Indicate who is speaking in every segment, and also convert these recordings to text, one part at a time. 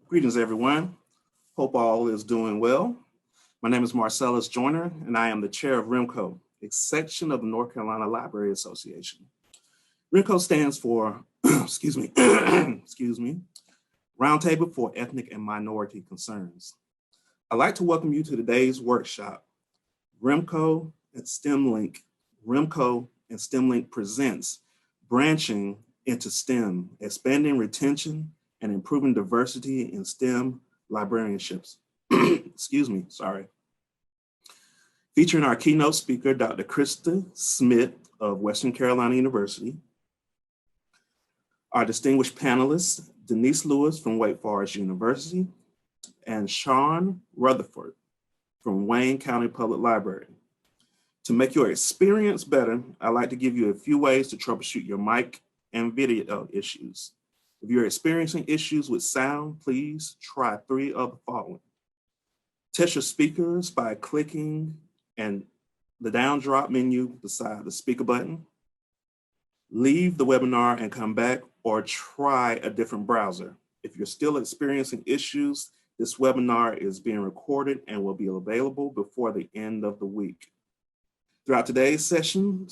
Speaker 1: Greetings, everyone. Hope all is doing well. My name is Marcellus Joyner, and I am the chair of REMCo, a section of the North Carolina Library Association. REMCo stands for, excuse me, Roundtable for Ethnic and Minority Concerns. I'd like to welcome you to today's workshop. REMCo and STEM-LINC. REMCo and STEM-LINC presents Branching into STEM, Expanding Retention and Improving Diversity in STEM Librarianships. Excuse me, sorry. Featuring our keynote speaker, Dr. Krista Smith of Western Carolina University. Our distinguished panelists, Denise Lewis from Wake Forest University and Shaun Rutherfod from Wayne County Public Library. To make your experience better, I'd like to give you a few ways to troubleshoot your mic and video issues. If you're experiencing issues with sound, please try 3 of the following. Test your speakers by clicking and the down drop menu beside the speaker button. Leave the webinar and come back, or try a different browser. If you're still experiencing issues, this webinar is being recorded and will be available before the end of the week. Throughout today's session,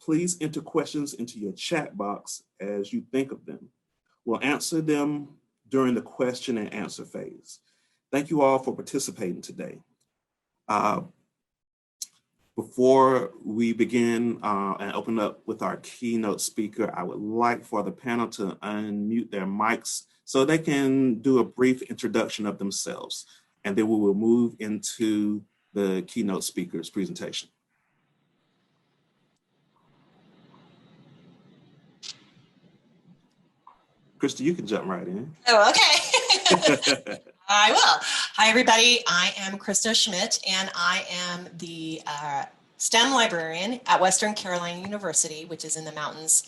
Speaker 1: please enter questions into your chat box as you think of them. We'll answer them during the question and answer phase. Thank you all for participating today. Before we begin and open up with our keynote speaker, I would like for the panel to unmute their mics so they can do a brief introduction of themselves, and then we will move into the keynote speaker's presentation. Krista, you can jump right in.
Speaker 2: Oh, okay. I will. Hi, everybody. I am Krista Schmidt, and I am the STEM librarian at Western Carolina University, which is in the mountains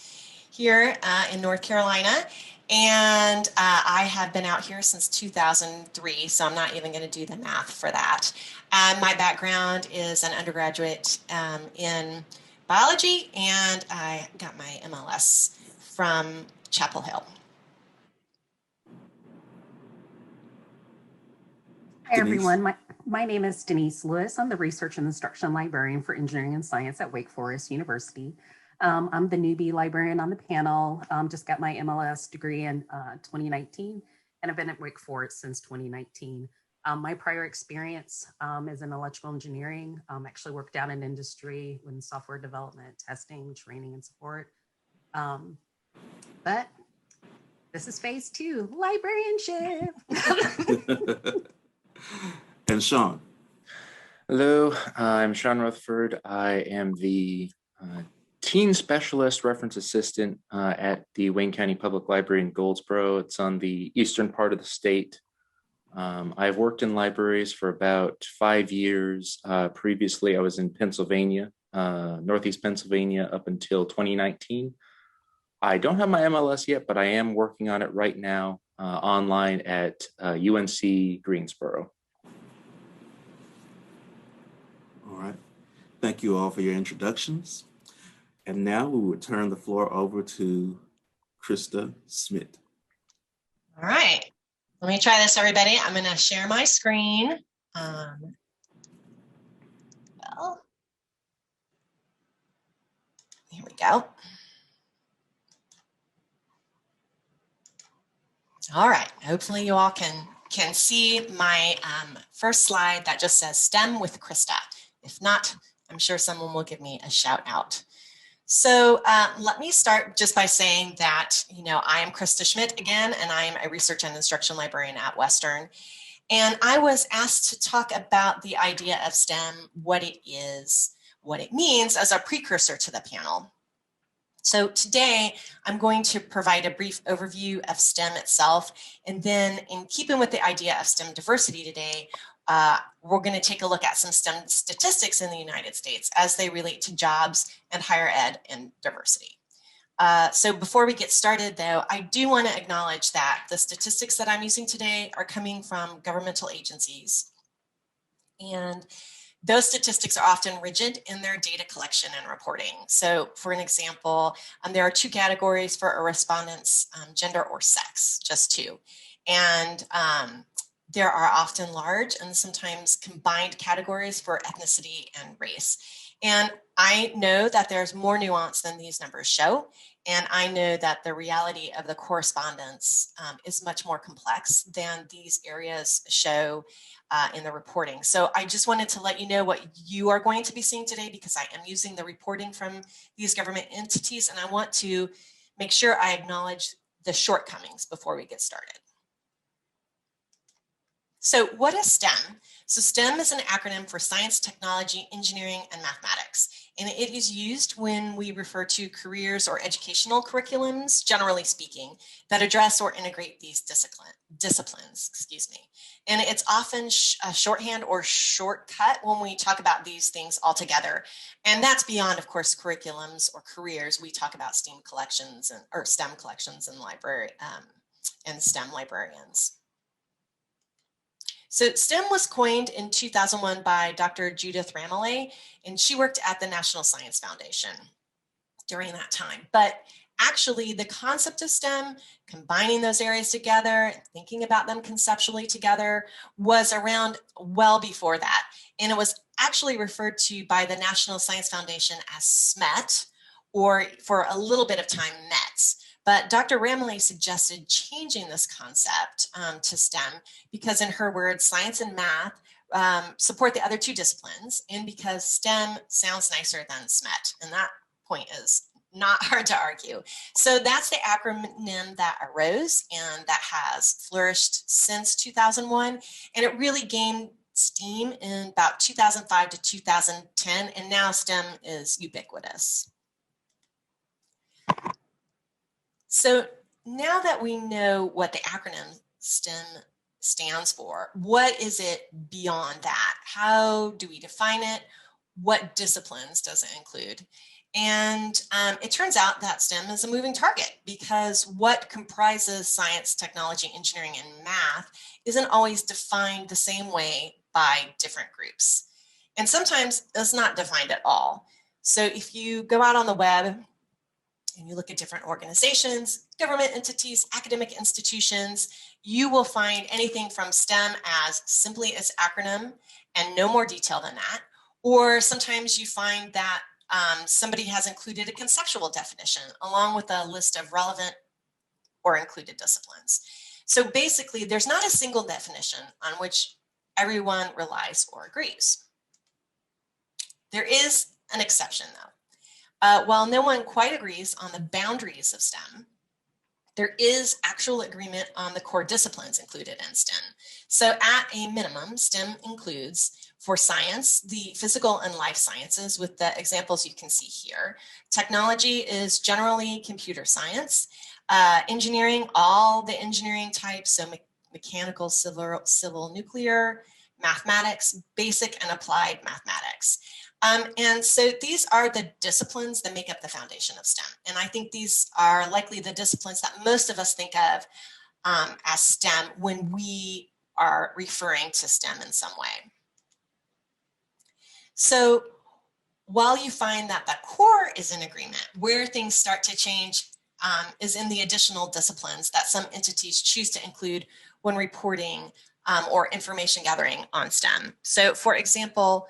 Speaker 2: here in North Carolina. And I have been out here since 2003, so I'm not even going to do the math for that. My background is an undergraduate in biology, and I got my MLS from Chapel Hill.
Speaker 3: Hi, everyone. My name is Denise Lewis. I'm the Research and Instruction Librarian for Engineering and Science at Wake Forest University. I'm the newbie librarian on the panel. Just got my MLS degree in 2019, and I've been at Wake Forest since 2019. My prior experience is in electrical engineering. Actually worked out in industry in software development, testing, training, and support. But this is phase 2, librarianship.
Speaker 1: And Shaun.
Speaker 4: Hello, I'm Shaun Rutherfod. I am the Teen Specialist Reference Assistant at the Wayne County Public Library in Goldsboro. It's on the eastern part of the state. I've worked in libraries for about 5 years. Previously, I was in Pennsylvania, Northeast Pennsylvania, up until 2019. I don't have my MLS yet, but I am working on it right now online at UNC Greensboro.
Speaker 1: All right. Thank you all for your introductions. And now we will turn the floor over to Krista Smith.
Speaker 2: All right. Let me try this, everybody. I'm going to share my screen. Well, here we go. All right, hopefully you all can see my first slide that just says STEM with Krista. If not, I'm sure someone will give me a shout out. So let me start just by saying that, I am Krista Schmidt again, and I am a research and instruction librarian at Western. And I was asked to talk about the idea of STEM, what it is, what it means as a precursor to the panel. So today, I'm going to provide a brief overview of STEM itself, and then in keeping with the idea of STEM diversity today, we're going to take a look at some STEM statistics in the United States as they relate to jobs and higher ed and diversity. So before we get started, though, I do want to acknowledge that the statistics that I'm using today are coming from governmental agencies. And Those statistics are often rigid in their data collection and reporting. So for an example, there are 2 categories for a respondent's gender or sex, just 2. And there are often large and sometimes combined categories for ethnicity and race. And I know that there's more nuance than these numbers show. And I know that the reality of the correspondence is much more complex than these areas show in the reporting. So I just wanted to let you know what you are going to be seeing today, because I am using the reporting from these government entities, and I want to make sure I acknowledge the shortcomings before we get started. So what is STEM? So STEM is an acronym for science, technology, engineering, and mathematics. And it is used when we refer to careers or educational curriculums, generally speaking, that address or integrate these disciplines, excuse me. And it's often a shorthand or shortcut when we talk about these things all together. And that's beyond, of course, curriculums or careers. We talk about STEM collections and library and STEM librarians. So STEM was coined in 2001 by Dr. Judith Ramaley, and she worked at the National Science Foundation during that time. But actually, the concept of STEM, combining those areas together, thinking about them conceptually together, was around well before that. And it was actually referred to by the National Science Foundation as SMET, or for a little bit of time, METS. But Dr. Ramaley suggested changing this concept to STEM because, in her words, science and math support the other 2 disciplines, and because STEM sounds nicer than SMET. And that point is not hard to argue. So that's the acronym that arose and that has flourished since 2001. And it really gained steam in about 2005 to 2010. And now STEM is ubiquitous. So now that we know what the acronym STEM stands for, what is it beyond that? How do we define it? What disciplines does it include? And it turns out that STEM is a moving target, because what comprises science, technology, engineering, and math isn't always defined the same way by different groups. And sometimes it's not defined at all. So if you go out on the web and you look at different organizations, government entities, academic institutions, you will find anything from STEM as simply as acronym and no more detail than that. Or sometimes you find that somebody has included a conceptual definition along with a list of relevant or included disciplines. So basically, there's not a single definition on which everyone relies or agrees. There is an exception, though. While no one quite agrees on the boundaries of STEM, there is actual agreement on the core disciplines included in STEM. So at a minimum, STEM includes, for science, the physical and life sciences with the examples you can see here. Technology is generally computer science. Engineering, all the engineering types, so mechanical, civil, nuclear, mathematics, basic and applied mathematics. And so these are the disciplines that make up the foundation of STEM. And I think these are likely the disciplines that most of us think of as STEM when we are referring to STEM in some way. So while you find that the core is in agreement, where things start to change is in the additional disciplines that some entities choose to include when reporting or information gathering on STEM. So for example,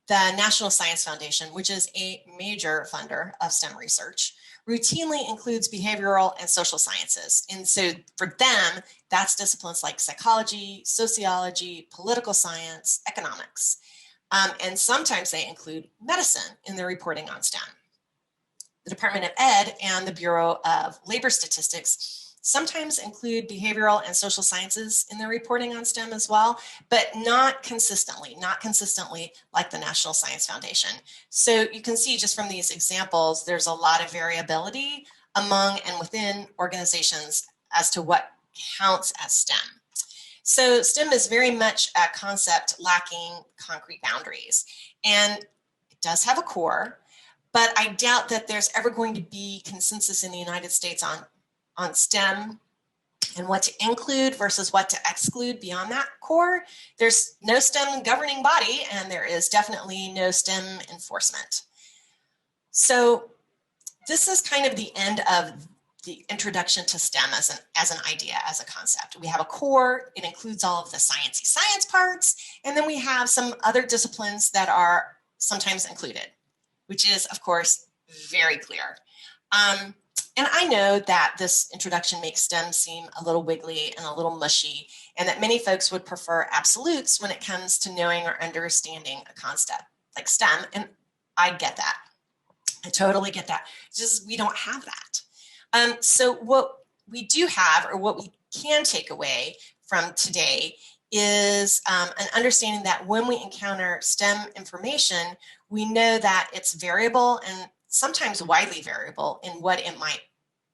Speaker 2: the National Science Foundation, which is a major funder of STEM research, routinely includes behavioral and social sciences. And so for them, that's disciplines like psychology, sociology, political science, economics. And sometimes they include medicine in their reporting on STEM. The Department of Ed and the Bureau of Labor Statistics sometimes include behavioral and social sciences in their reporting on STEM as well, but not consistently like the National Science Foundation. So you can see just from these examples, there's a lot of variability among and within organizations as to what counts as STEM. So STEM is very much a concept lacking concrete boundaries, and it does have a core, but I doubt that there's ever going to be consensus in the United States on STEM and what to include versus what to exclude beyond that core. There's no STEM governing body, and there is definitely no STEM enforcement. So this is kind of the end of the introduction to STEM as an idea, as a concept. We have a core, it includes all of the sciencey science parts, and then we have some other disciplines that are sometimes included, which is, of course, very clear. And I know that this introduction makes STEM seem a little wiggly and a little mushy, and that many folks would prefer absolutes when it comes to knowing or understanding a concept like STEM, and I get that. I totally get that. It's just we don't have that. So what we do have, or what we can take away from today, is an understanding that when we encounter STEM information, we know that it's variable and sometimes widely variable in what it might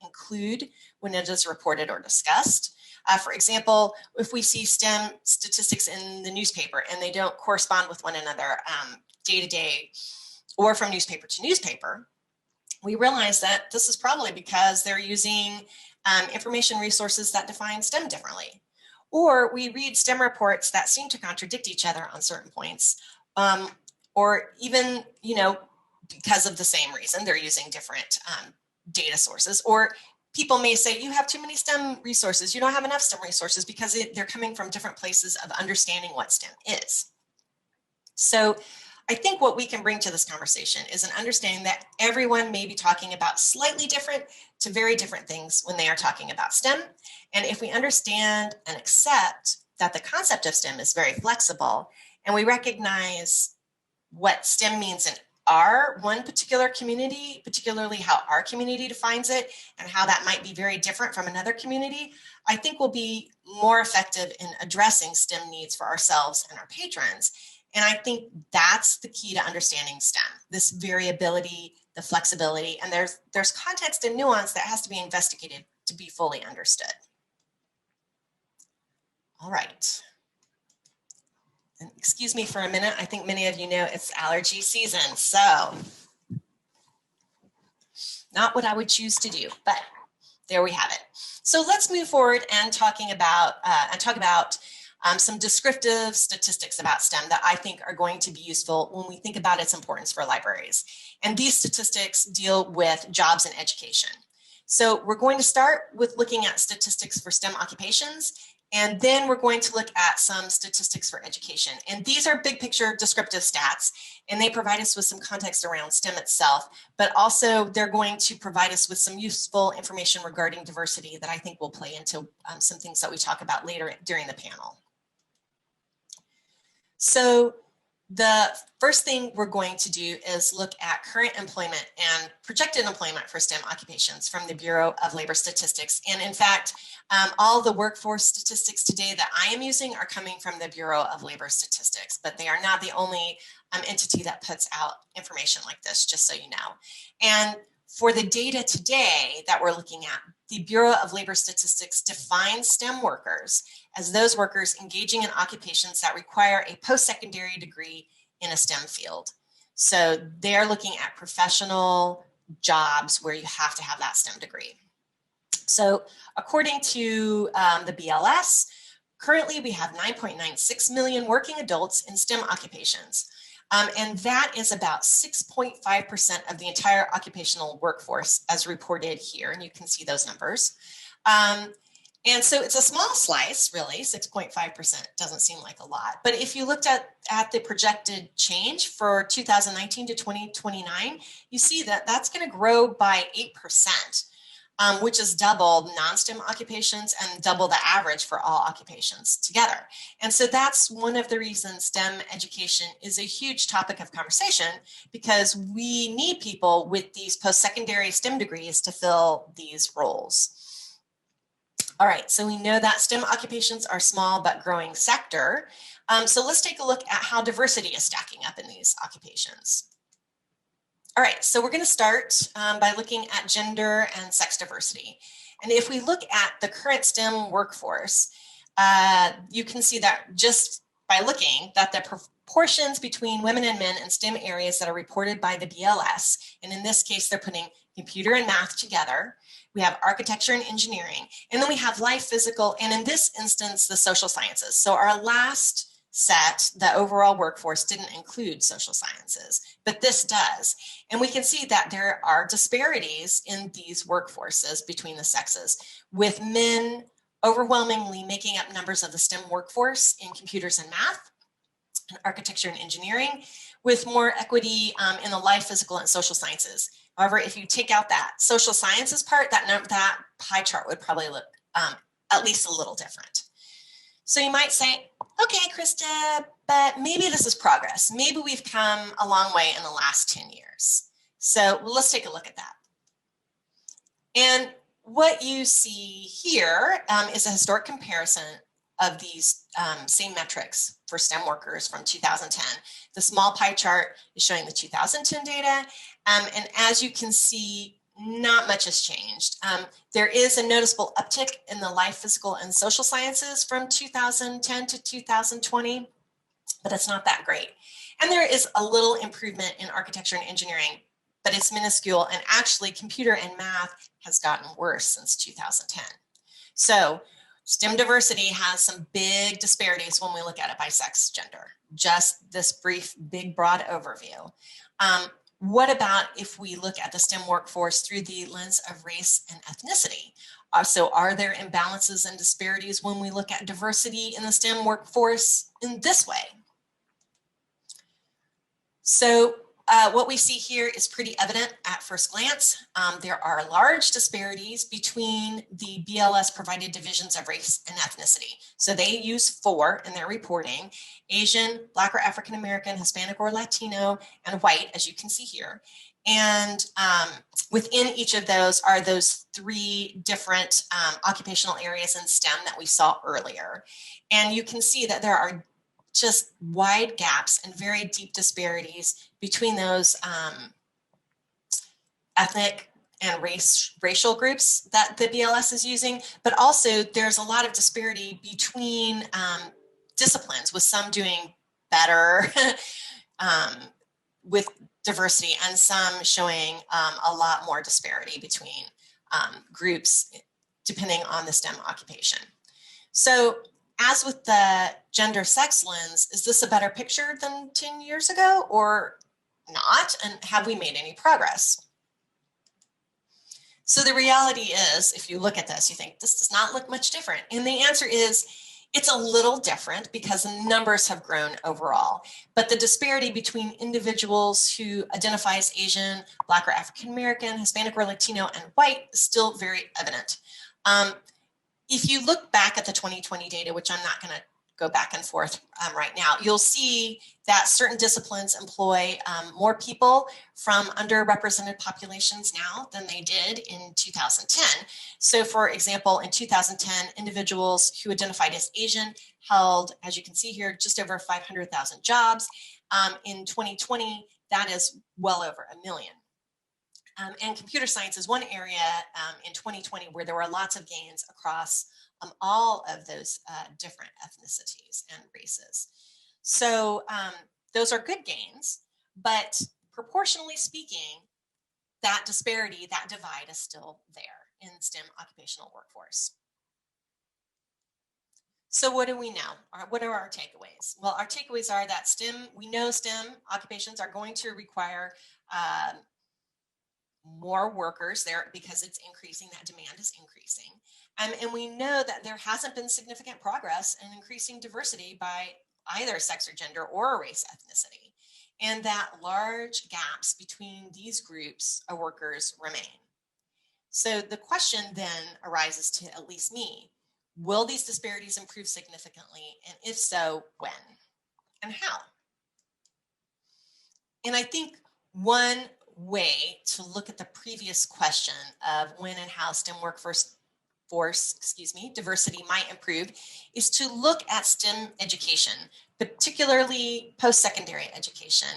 Speaker 2: include when it is reported or discussed. For example, if we see STEM statistics in the newspaper and they don't correspond with one another day to day or from newspaper to newspaper, we realize that this is probably because they're using information resources that define STEM differently. Or we read STEM reports that seem to contradict each other on certain points, or even, because of the same reason, they're using different data sources. Or people may say, you have too many STEM resources, you don't have enough STEM resources, because they're coming from different places of understanding what STEM is. So I think what we can bring to this conversation is an understanding that everyone may be talking about slightly different to very different things when they are talking about STEM. And if we understand and accept that the concept of STEM is very flexible, and we recognize what STEM means in our one particular community, particularly how our community defines it, and how that might be very different from another community, I think we'll be more effective in addressing STEM needs for ourselves and our patrons. And I think that's the key to understanding STEM, this variability, the flexibility, and there's context and nuance that has to be investigated to be fully understood. All right. And excuse me for a minute. I think many of you know it's allergy season, so not what I would choose to do, but there we have it. So let's move forward and talk about some descriptive statistics about STEM that I think are going to be useful when we think about its importance for libraries. And these statistics deal with jobs and education. So we're going to start with looking at statistics for STEM occupations, and then we're going to look at some statistics for education. And these are big picture descriptive stats, and they provide us with some context around STEM itself, but also they're going to provide us with some useful information regarding diversity that I think will play into some things that we talk about later during the panel. So the first thing we're going to do is look at current employment and projected employment for STEM occupations from the Bureau of Labor Statistics. And in fact, all the workforce statistics today that I am using are coming from the Bureau of Labor Statistics, but they are not the only entity that puts out information like this, just so you know. And for the data today that we're looking at, the Bureau of Labor Statistics defines STEM workers as those workers engaging in occupations that require a post-secondary degree in a STEM field. So they're looking at professional jobs where you have to have that STEM degree. So according to the BLS, currently we have 9.96 million working adults in STEM occupations. And that is about 6.5% of the entire occupational workforce as reported here. And you can see those numbers. And so it's a small slice, really, 6.5% doesn't seem like a lot. But if you looked at the projected change for 2019 to 2029, you see that that's going to grow by 8%. Which is double non-STEM occupations and double the average for all occupations together. And so that's one of the reasons STEM education is a huge topic of conversation, because we need people with these post-secondary STEM degrees to fill these roles. All right, so we know that STEM occupations are small but growing sector. So let's take a look at how diversity is stacking up in these occupations. All right, so we're going to start by looking at gender and sex diversity. And if we look at the current STEM workforce, you can see that just by looking that the proportions between women and men in STEM areas that are reported by the BLS, and in this case, they're putting computer and math together, we have architecture and engineering, and then we have life, physical, and in this instance, the social sciences. So our last set, the overall workforce, didn't include social sciences, but this does. And we can see that there are disparities in these workforces between the sexes, with men overwhelmingly making up numbers of the STEM workforce in computers and math, and architecture and engineering, with more equity in the life, physical, and social sciences. However, if you take out that social sciences part, that pie chart would probably look at least a little different. So you might say, okay, Krista, but maybe this is progress. Maybe we've come a long way in the last 10 years. So let's take a look at that. And what you see here is a historic comparison of these same metrics for STEM workers from 2010. The small pie chart is showing the 2010 data. And as you can see, not much has changed. There is a noticeable uptick in the life, physical, and social sciences from 2010 to 2020, but it's not that great. And there is a little improvement in architecture and engineering, but it's minuscule, and actually computer and math has gotten worse since 2010. So STEM diversity has some big disparities when we look at it by sex, gender. Just this brief, big, broad overview. What about if we look at the STEM workforce through the lens of race and ethnicity? So are there imbalances and disparities when we look at diversity in the STEM workforce in this way? So what we see here is pretty evident at first glance. There are large disparities between the BLS provided divisions of race and ethnicity. So they use 4 in their reporting: Asian, Black or African American, Hispanic or Latino, and white, as you can see here. And within each of those are those 3 different occupational areas in STEM that we saw earlier. And you can see that there are just wide gaps and very deep disparities between those ethnic and racial groups that the BLS is using, but also there's a lot of disparity between disciplines, with some doing better with diversity and some showing a lot more disparity between groups depending on the STEM occupation. So as with the gender sex lens, is this a better picture than 10 years ago or not? And have we made any progress? So the reality is, if you look at this, you think this does not look much different. And the answer is, it's a little different because the numbers have grown overall. But the disparity between individuals who identify as Asian, Black or African American, Hispanic or Latino, and white is still very evident. If you look back at the 2020 data, which I'm not going to go back and forth right now, you'll see that certain disciplines employ more people from underrepresented populations now than they did in 2010. So for example, in 2010, individuals who identified as Asian held, as you can see here, just over 500,000 jobs. In 2020, that is well over 1 million. And computer science is one area in 2020 where there were lots of gains across all of those different ethnicities and races. So those are good gains, but proportionally speaking, that disparity, that divide is still there in STEM occupational workforce. So what do we know? What are our takeaways? Well, our takeaways are that we know STEM occupations are going to require more workers there because it's increasing, that demand is increasing. And we know that there hasn't been significant progress in increasing diversity by either sex or gender or race ethnicity, and that large gaps between these groups of workers remain. So the question then arises to at least me, will these disparities improve significantly? And if so, when and how? And I think one way to look at the previous question of when and how STEM workforce diversity might improve is to look at STEM education, particularly post-secondary education,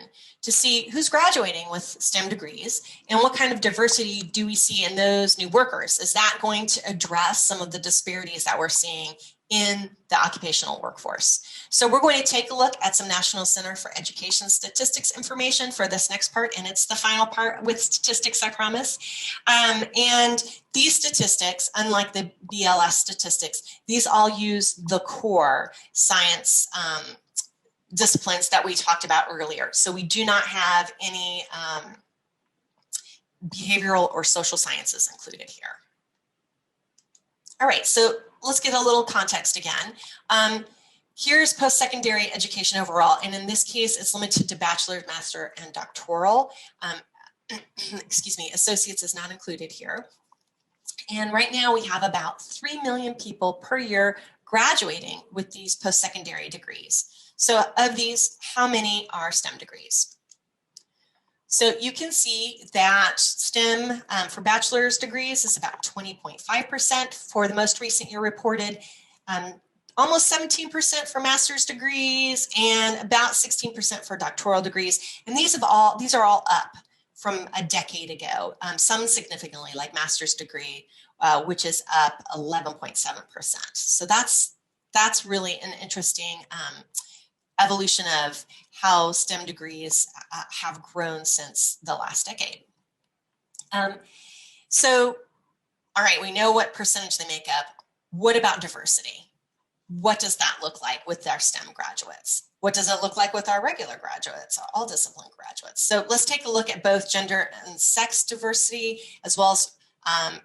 Speaker 2: to see who's graduating with STEM degrees and what kind of diversity do we see in those new workers. Is that going to address some of the disparities that we're seeing in the occupational workforce. So we're going to take a look at some National Center for Education Statistics information for this next part, and it's the final part with statistics, I promise. And these statistics, unlike the BLS statistics, these all use the core science disciplines that we talked about earlier. So we do not have any behavioral or social sciences included here. All right, so let's get a little context again. Here's post-secondary education overall, and in this case, it's limited to bachelor's, master, and doctoral. Excuse me, associates is not included here. And right now we have about 3 million people per year graduating with these post-secondary degrees. So of these, how many are STEM degrees? So you can see that STEM for bachelor's degrees is about 20.5% for the most recent year reported, almost 17% for master's degrees, and about 16% for doctoral degrees. And these are all up from a decade ago, some significantly, like master's degree, which is up 11.7%. So that's really an interesting evolution of how STEM degrees have grown since the last decade. So, all right, we know what percentage they make up. What about diversity? What does that look like with our STEM graduates? What does it look like with our regular graduates, all discipline graduates? So let's take a look at both gender and sex diversity, as well as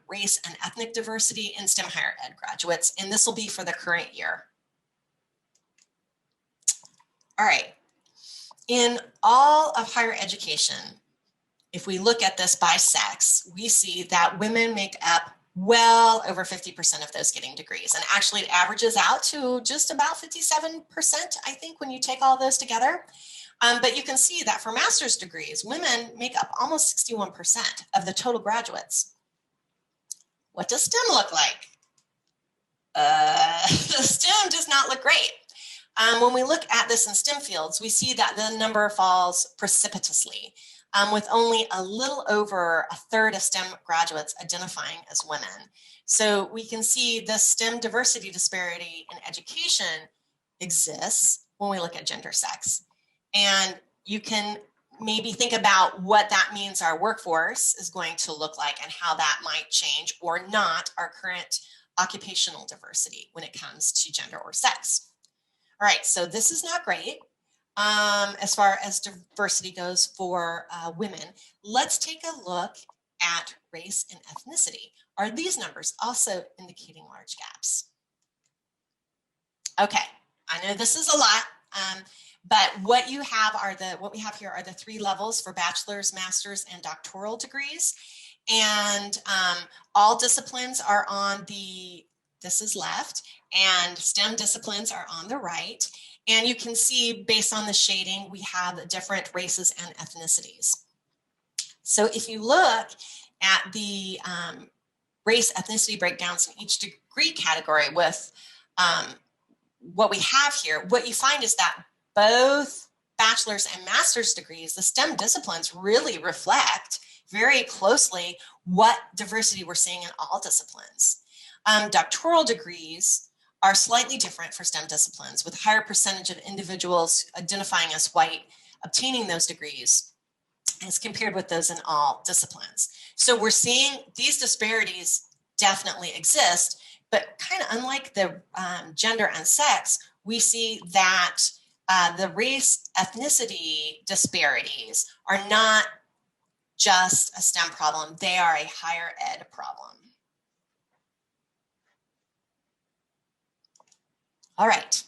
Speaker 2: race and ethnic diversity in STEM higher ed graduates. And this will be for the current year. All right, in all of higher education, if we look at this by sex, we see that women make up well over 50% of those getting degrees. And actually it averages out to just about 57%, I think, when you take all those together. But you can see that for master's degrees, women make up almost 61% of the total graduates. What does STEM look like? STEM does not look great. When we look at this in STEM fields, we see that the number falls precipitously, with only a little over a third of STEM graduates identifying as women. So we can see the STEM diversity disparity in education exists when we look at gender sex. And you can maybe think about what that means our workforce is going to look like and how that might change or not our current occupational diversity when it comes to gender or sex. All right, so this is not great as far as diversity goes for women. Let's take a look at race and ethnicity. Are these numbers also indicating large gaps? Okay, I know this is a lot, but what we have here are the 3 levels for bachelor's, master's, and doctoral degrees. And all disciplines are on this is left, and STEM disciplines are on the right. And you can see, based on the shading, we have different races and ethnicities. So if you look at the race ethnicity breakdowns in each degree category with what we have here, what you find is that both bachelor's and master's degrees, the STEM disciplines really reflect very closely what diversity we're seeing in all disciplines. Doctoral degrees are slightly different for STEM disciplines, with a higher percentage of individuals identifying as white obtaining those degrees as compared with those in all disciplines. So we're seeing these disparities definitely exist, but kind of unlike the gender and sex, we see that the race ethnicity disparities are not just a STEM problem, they are a higher ed problem. All right,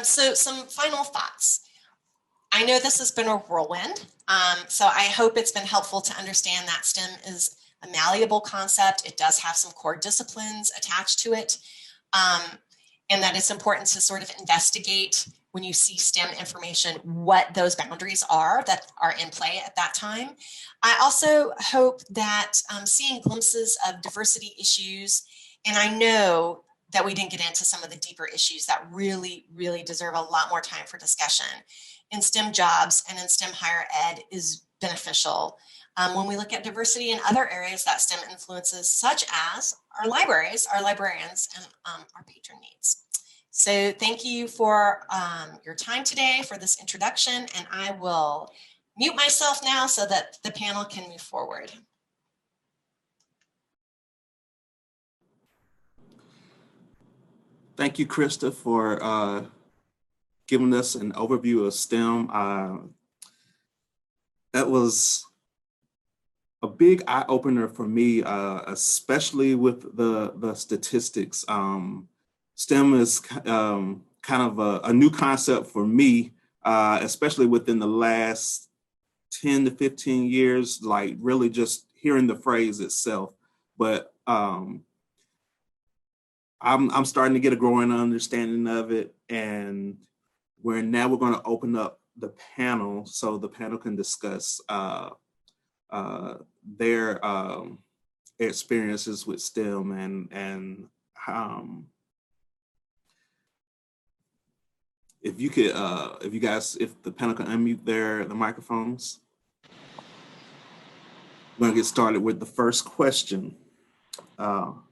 Speaker 2: so some final thoughts. I know this has been a whirlwind, so I hope it's been helpful to understand that STEM is a malleable concept. It does have some core disciplines attached to it, and that it's important to sort of investigate when you see STEM information, what those boundaries are that are in play at that time. I also hope that seeing glimpses of diversity issues, and I know that we didn't get into some of the deeper issues that really, really deserve a lot more time for discussion in STEM jobs and in STEM higher ed is beneficial when we look at diversity in other areas that STEM influences, such as our libraries, our librarians, and our patron needs. So thank you for your time today for this introduction, and I will mute myself now so that the panel can move forward.
Speaker 1: Thank you, Krista, for giving us an overview of STEM. That was a big eye opener for me, especially with the statistics. STEM is kind of a new concept for me, especially within the last 10 to 15 years, like really just hearing the phrase itself. But I'm starting to get a growing understanding of it, and we're going to open up the panel so the panel can discuss their experiences with STEM and if you could, if the panel can unmute the microphones. We're gonna get started with the first question. When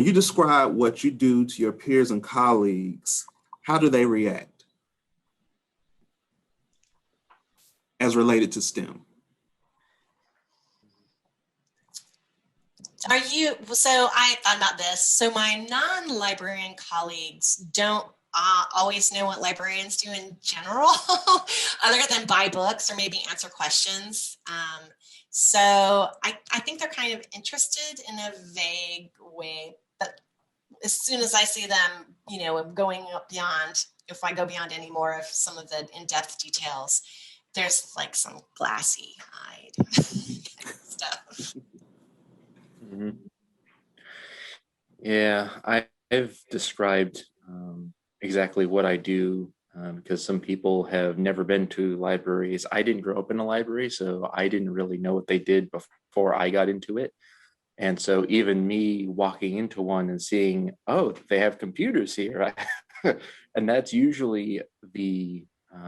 Speaker 1: you describe what you do to your peers and colleagues, how do they react as related to STEM?
Speaker 2: About this. So my non-librarian colleagues don't always know what librarians do in general, other than buy books or maybe answer questions. So I think they're kind of interested in a vague way, but as soon as I see them, going beyond, if I go beyond any more of some of the in-depth details, there's like some glassy-eyed stuff.
Speaker 4: Mm-hmm. Yeah, I've described exactly what I do because some people have never been to libraries. I didn't grow up in a library, so I didn't really know what they did before I got into it. And so even me walking into one and seeing, oh, they have computers here. And that's usually the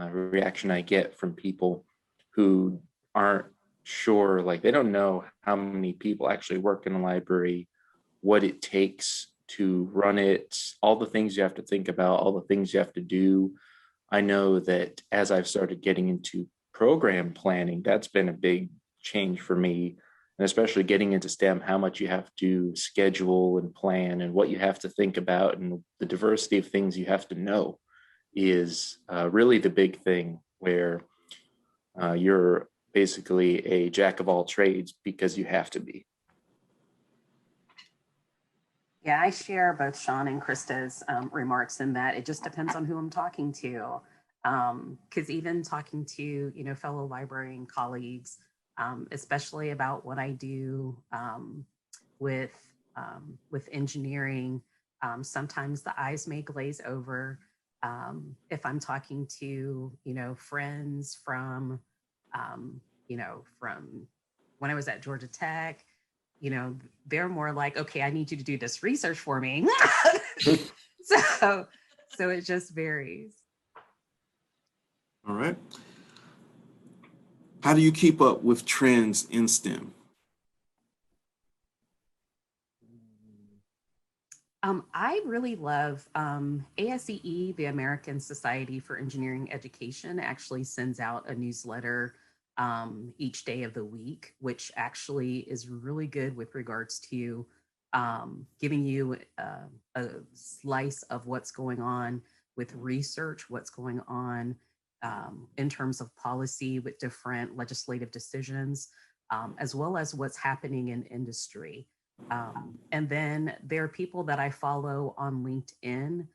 Speaker 4: reaction I get from people who aren't sure, like they don't know how many people actually work in a library, what it takes to run it, all the things you have to think about, all the things you have to do. I know that as I've started getting into program planning, that's been a big change for me. And especially getting into STEM, how much you have to schedule and plan and what you have to think about and the diversity of things you have to know is really the big thing where you're basically a jack of all trades because you have to be.
Speaker 3: Yeah, I share both Shaun and Krista's remarks in that it just depends on who I'm talking to. Because even talking to, fellow librarian colleagues, especially about what I do with engineering, sometimes the eyes may glaze over. If I'm talking to, friends from when I was at Georgia Tech, they're more like, okay, I need you to do this research for me. so it just varies.
Speaker 1: All right. How do you keep up with trends in STEM?
Speaker 3: I really love ASEE, the American Society for Engineering Education, actually sends out a newsletter each day of the week, which actually is really good with regards to giving you a slice of what's going on with research, what's going on in terms of policy with different legislative decisions, as well as what's happening in industry. And then there are people that I follow on LinkedIn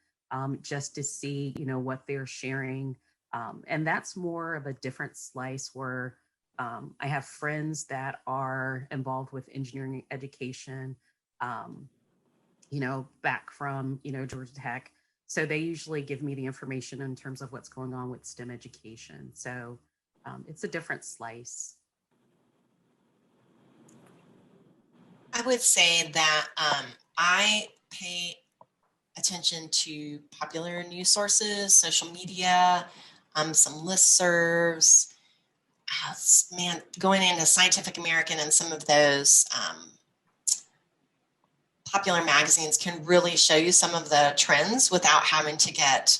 Speaker 3: just to see, what they're sharing. And that's more of a different slice where I have friends that are involved with engineering education, back from, Georgia Tech. So they usually give me the information in terms of what's going on with STEM education. So it's a different slice.
Speaker 2: I would say that I pay attention to popular news sources, social media, some listservs, going into Scientific American and some of those popular magazines can really show you some of the trends without having to get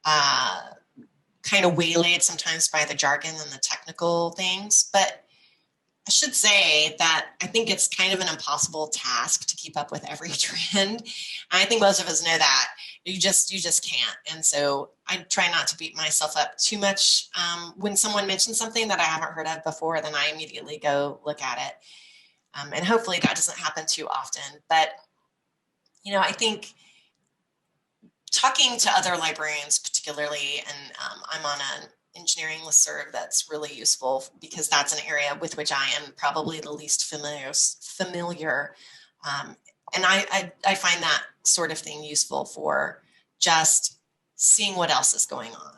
Speaker 2: kind of waylaid sometimes by the jargon and the technical things. But I should say that I think it's kind of an impossible task to keep up with every trend. And I think most of us know that you just can't. And so I try not to beat myself up too much. When someone mentions something that I haven't heard of before, then I immediately go look at it. And hopefully that doesn't happen too often. But, you know, I think talking to other librarians particularly, and I'm on an engineering listserv that's really useful because that's an area with which I am probably the least familiar. And I find that sort of thing useful for just seeing what else is going on.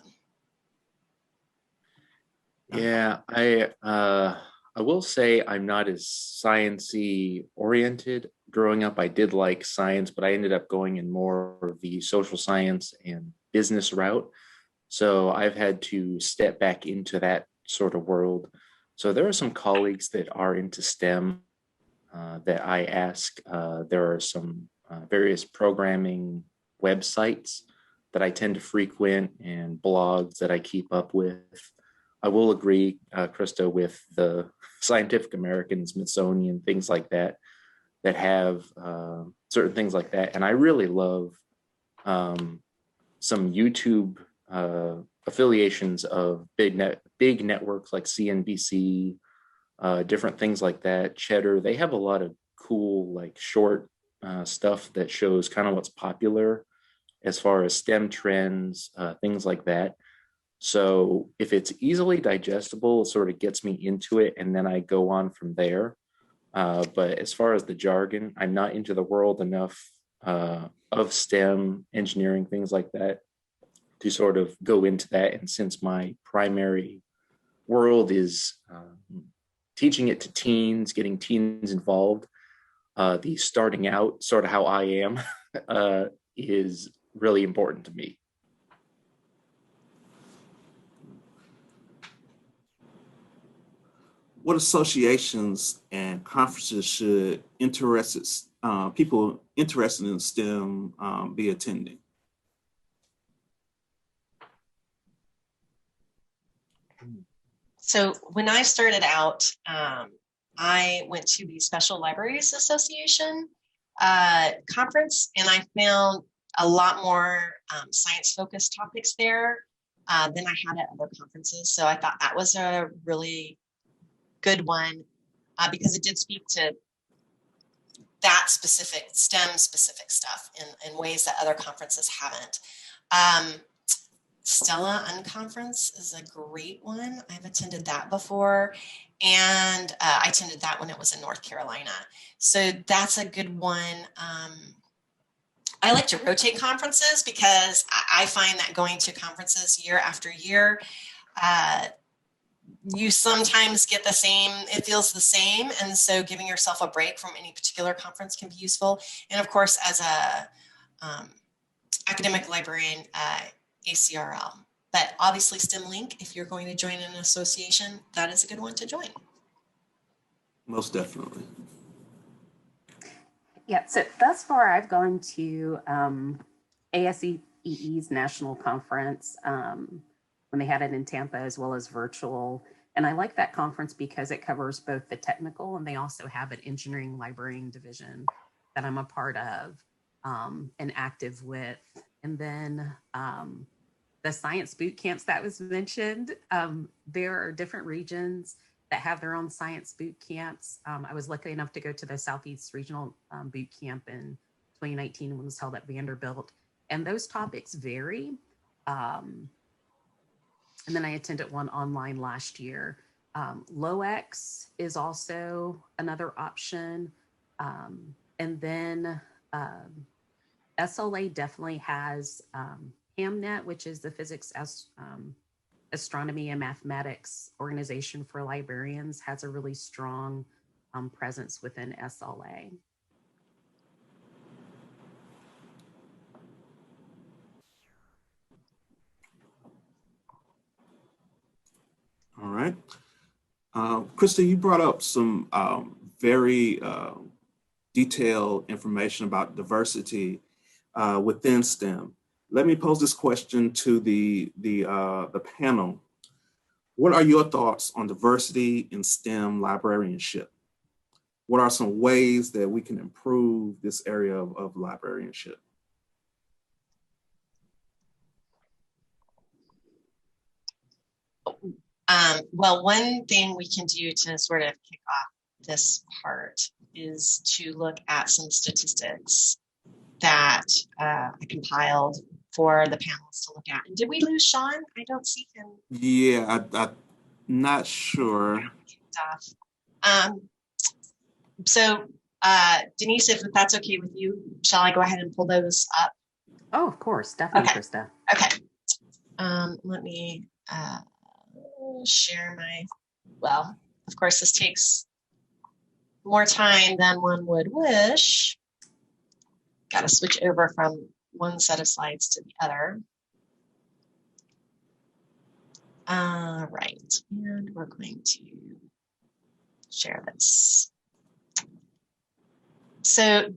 Speaker 4: Yeah, I will say I'm not as sciencey oriented. Growing up, I did like science, but I ended up going in more of the social science and business route. So I've had to step back into that sort of world. So there are some colleagues that are into STEM that I ask. There are some various programming websites that I tend to frequent and blogs that I keep up with. I will agree, Krista, with the Scientific American, Smithsonian, things like that, that have certain things like that. And I really love some YouTube affiliations of big networks like CNBC, different things like that. Cheddar, they have a lot of cool, like short stuff that shows kind of what's popular as far as STEM trends, things like that. So if it's easily digestible, it sort of gets me into it, and then I go on from there. But as far as the jargon, I'm not into the world enough of STEM, engineering, things like that, to sort of go into that. And since my primary world is teaching it to teens, getting teens involved, the starting out, sort of how I am, is really important to me.
Speaker 1: What associations and conferences should people interested in STEM be attending?
Speaker 2: So when I started out, I went to the Special Libraries Association conference, and I found a lot more science-focused topics there than I had at other conferences. So I thought that was a really good one because it did speak to that specific STEM-specific stuff in ways that other conferences haven't. Stella Unconference is a great one. I've attended that before, and I attended that when it was in North Carolina. So that's a good one. I like to rotate conferences because I find that going to conferences year after year, you sometimes get the same, it feels the same. And so giving yourself a break from any particular conference can be useful. And of course, as a academic librarian, ACRL. But obviously STEM-LINC, if you're going to join an association, that is a good one to join.
Speaker 1: Most definitely.
Speaker 3: Yeah, so thus far I've gone to ASEE's national conference when they had it in Tampa, as well as virtual. And I like that conference because it covers both the technical, and they also have an engineering librarian division that I'm a part of and active with. And then the science boot camps that was mentioned, there are different regions that have their own science boot camps. I was lucky enough to go to the Southeast Regional Boot Camp in 2019 when it was held at Vanderbilt. And those topics vary. And then I attended one online last year. LOEX is also another option. And then SLA definitely has HAMNet, which is the Physics, Astronomy and Mathematics Organization for Librarians, has a really strong presence within SLA.
Speaker 1: All right. Krista, you brought up some very detailed information about diversity within STEM. Let me pose this question to the panel. What are your thoughts on diversity in STEM librarianship? What are some ways that we can improve this area of librarianship?
Speaker 2: Well, one thing we can do to sort of kick off this part is to look at some statistics that I compiled for the panelists to look at. And did we lose Shaun? I don't see him.
Speaker 1: Yeah, I'm not sure.
Speaker 2: So Denise, if that's okay with you, shall I go ahead and pull those up?
Speaker 3: Oh, of course, definitely,
Speaker 2: Okay.
Speaker 3: Krista.
Speaker 2: Okay. Let me share my, well, of course, this takes more time than one would wish. Got to switch over from one set of slides to the other. Right, and we're going to share this. So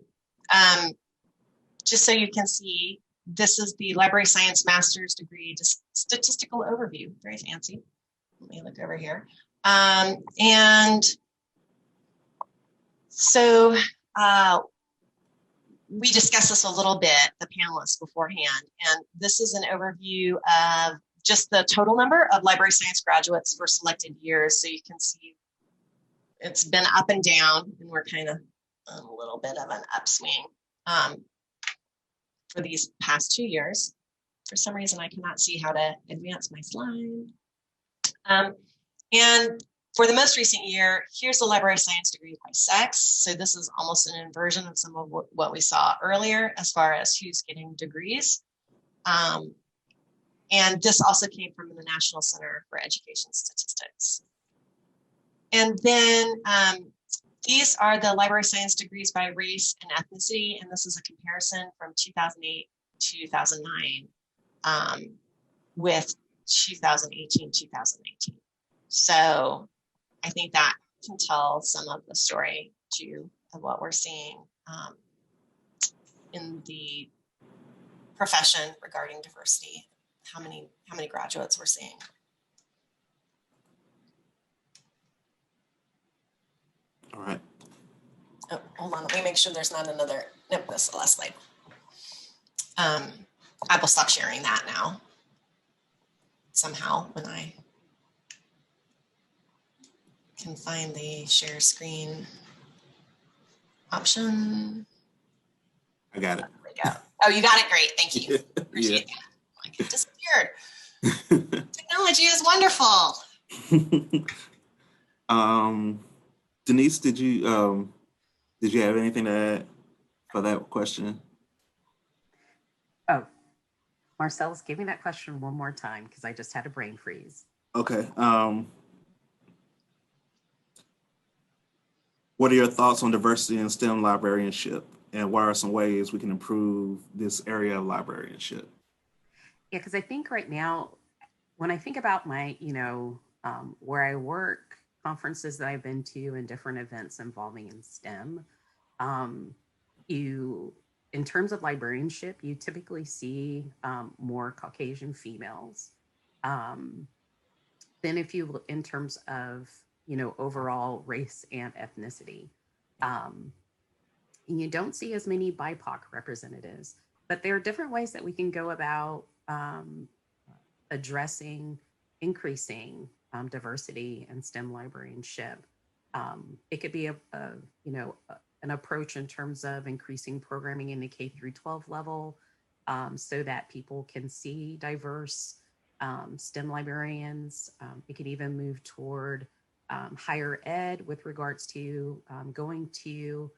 Speaker 2: just so you can see, this is the Library Science Master's Degree Statistical Overview. Very fancy. Let me look over here. And so we discussed this a little bit, the panelists beforehand, and this is an overview of just the total number of library science graduates for selected years. So you can see it's been up and down, and we're kind of on a little bit of an upswing for these past 2 years. For some reason, I cannot see how to advance my slide. And for the most recent year, here's the library science degree by sex. So this is almost an inversion of some of what we saw earlier as far as who's getting degrees. And this also came from the National Center for Education Statistics. And then these are the library science degrees by race and ethnicity. And this is a comparison from 2008 to 2009 with 2018, 2019. So I think that can tell some of the story too of what we're seeing in the profession regarding diversity, how many graduates we're seeing.
Speaker 1: All right.
Speaker 2: Oh, hold on, let me make sure there's not another, nope, that's the last slide. I will stop sharing that now somehow when I can find the share screen option.
Speaker 1: I got it.
Speaker 2: There we go. Oh, you got it. Great. Thank you. Appreciate that. Like it disappeared. Technology is wonderful.
Speaker 1: Denise, did you have anything to add for that question?
Speaker 3: Oh, Marcellus, give me that question one more time because I just had a brain freeze.
Speaker 1: Okay. What are your thoughts on diversity in STEM librarianship, and what are some ways we can improve this area of librarianship?
Speaker 3: Yeah, because I think right now, when I think about my, where I work, conferences that I've been to, and different events involving in STEM, in terms of librarianship, you typically see more Caucasian females. Then if you look in terms of, overall race and ethnicity, you don't see as many BIPOC representatives, but there are different ways that we can go about addressing, increasing diversity in STEM librarianship. It could be an approach in terms of increasing programming in the K-12 level so that people can see diverse STEM librarians. It could even move toward higher ed with regards to going to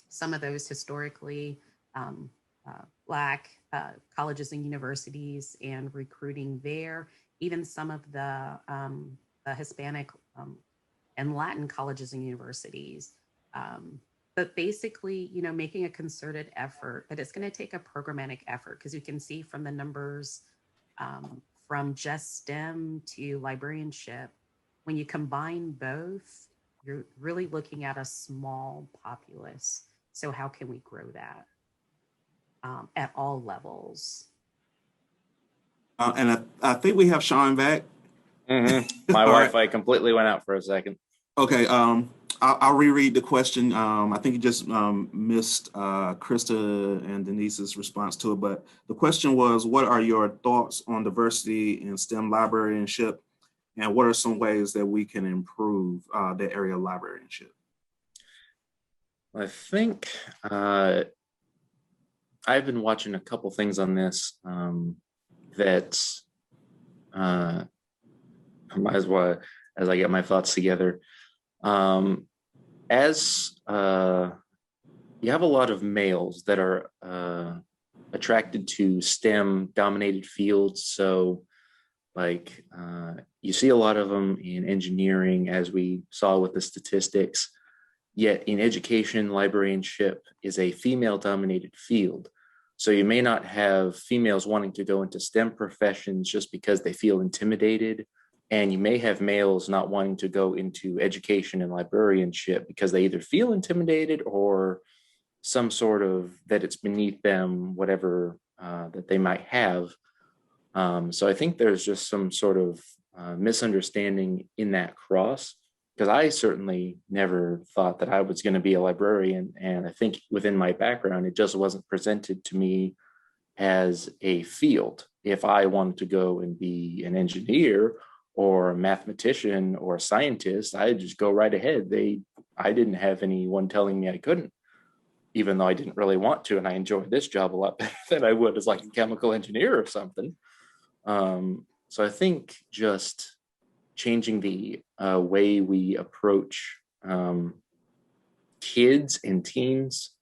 Speaker 3: some of those historically Black colleges and universities and recruiting there, even some of the Hispanic and Latin colleges and universities. But basically, making a concerted effort, but it's going to take a programmatic effort because you can see from the numbers from just STEM to librarianship, when you combine both, you're really looking at a small populace. So how can we grow that at all levels?
Speaker 1: And I think we have Shaun back.
Speaker 4: My
Speaker 1: All
Speaker 4: Wi-Fi
Speaker 1: right.
Speaker 4: completely went out for a second.
Speaker 1: Okay. I'll reread the question. I think you just missed Krista and Denise's response to it, but the question was, what are your thoughts on diversity in STEM librarianship, and what are some ways that we can improve that area of librarianship?
Speaker 4: I think I've been watching a couple things on this that I might as well, as I get my thoughts together. As you have a lot of males that are attracted to STEM dominated fields. So like you see a lot of them in engineering, as we saw with the statistics. Yet in education, librarianship is a female dominated field. So you may not have females wanting to go into STEM professions just because they feel intimidated. And you may have males not wanting to go into education and librarianship because they either feel intimidated or some sort of that it's beneath them, whatever that they might have. So I think there's just some sort of misunderstanding in that cross, because I certainly never thought that I was going to be a librarian. And I think within my background, it just wasn't presented to me as a field. If I wanted to go and be an engineer or a mathematician or a scientist, I'd just go right ahead. I didn't have anyone telling me I couldn't, even though I didn't really want to. And I enjoyed this job a lot better than I would as like a chemical engineer or something. So I think just changing the way we approach kids and teens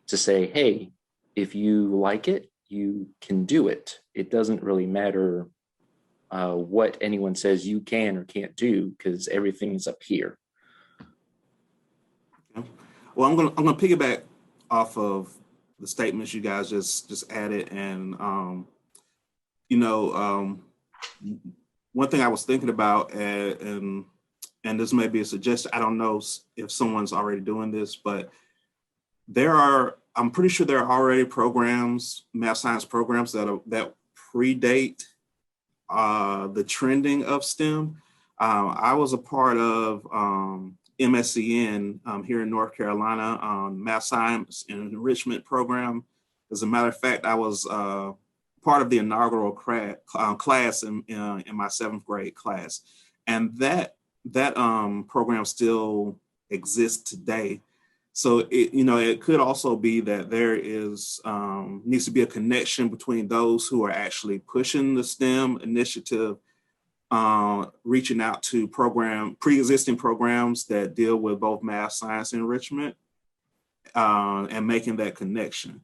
Speaker 4: to say, hey, if you like it, you can do it. It doesn't really matter what anyone says you can or can't do, because everything is up here.
Speaker 1: Okay. Well, I'm gonna piggyback off of the statements you guys just added, and one thing I was thinking about, and this may be a suggestion. I don't know if someone's already doing this, but I'm pretty sure there are already programs, math science programs that predate the trending of STEM. I was a part of MSCN here in North Carolina, math science and enrichment program. As a matter of fact, I was part of the inaugural class in my 7th grade class, and that program still exists today. So it could also be that there needs to be a connection between those who are actually pushing the STEM initiative, reaching out to pre-existing programs that deal with both math, science, and enrichment, and making that connection.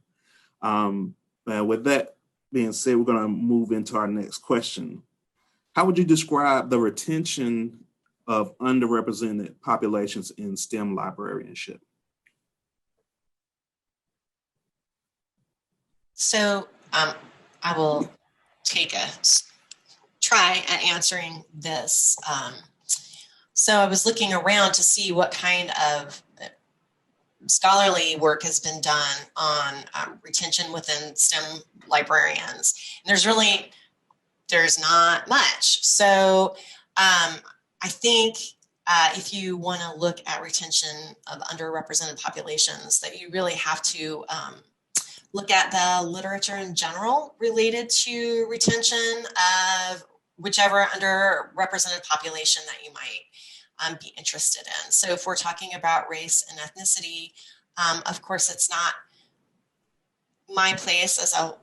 Speaker 1: And with that being said, we're going to move into our next question. How would you describe the retention of underrepresented populations in STEM librarianship?
Speaker 2: So I will take a try at answering this. So I was looking around to see what kind of scholarly work has been done on retention within STEM librarians. And there's not much. So I think if you want to look at retention of underrepresented populations, that you really have to look at the literature in general related to retention of whichever underrepresented population that you might be interested in. So if we're talking about race and ethnicity, of course, it's not my place as a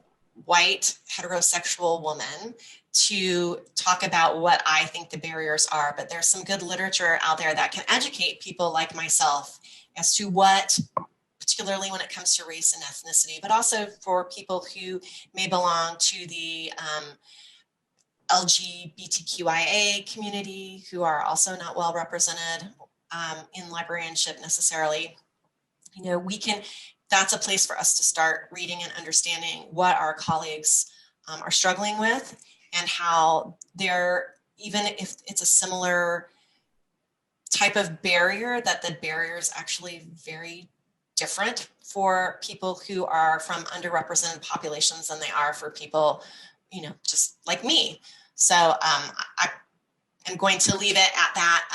Speaker 2: white heterosexual woman to talk about what I think the barriers are, but there's some good literature out there that can educate people like myself as to what, particularly when it comes to race and ethnicity, but also for people who may belong to the LGBTQIA community, who are also not well represented in librarianship necessarily. That's a place for us to start reading and understanding what our colleagues are struggling with, and how they're, even if it's a similar type of barrier, that the barrier is actually very different for people who are from underrepresented populations than they are for people, you know, just like me. So I am going to leave it at that.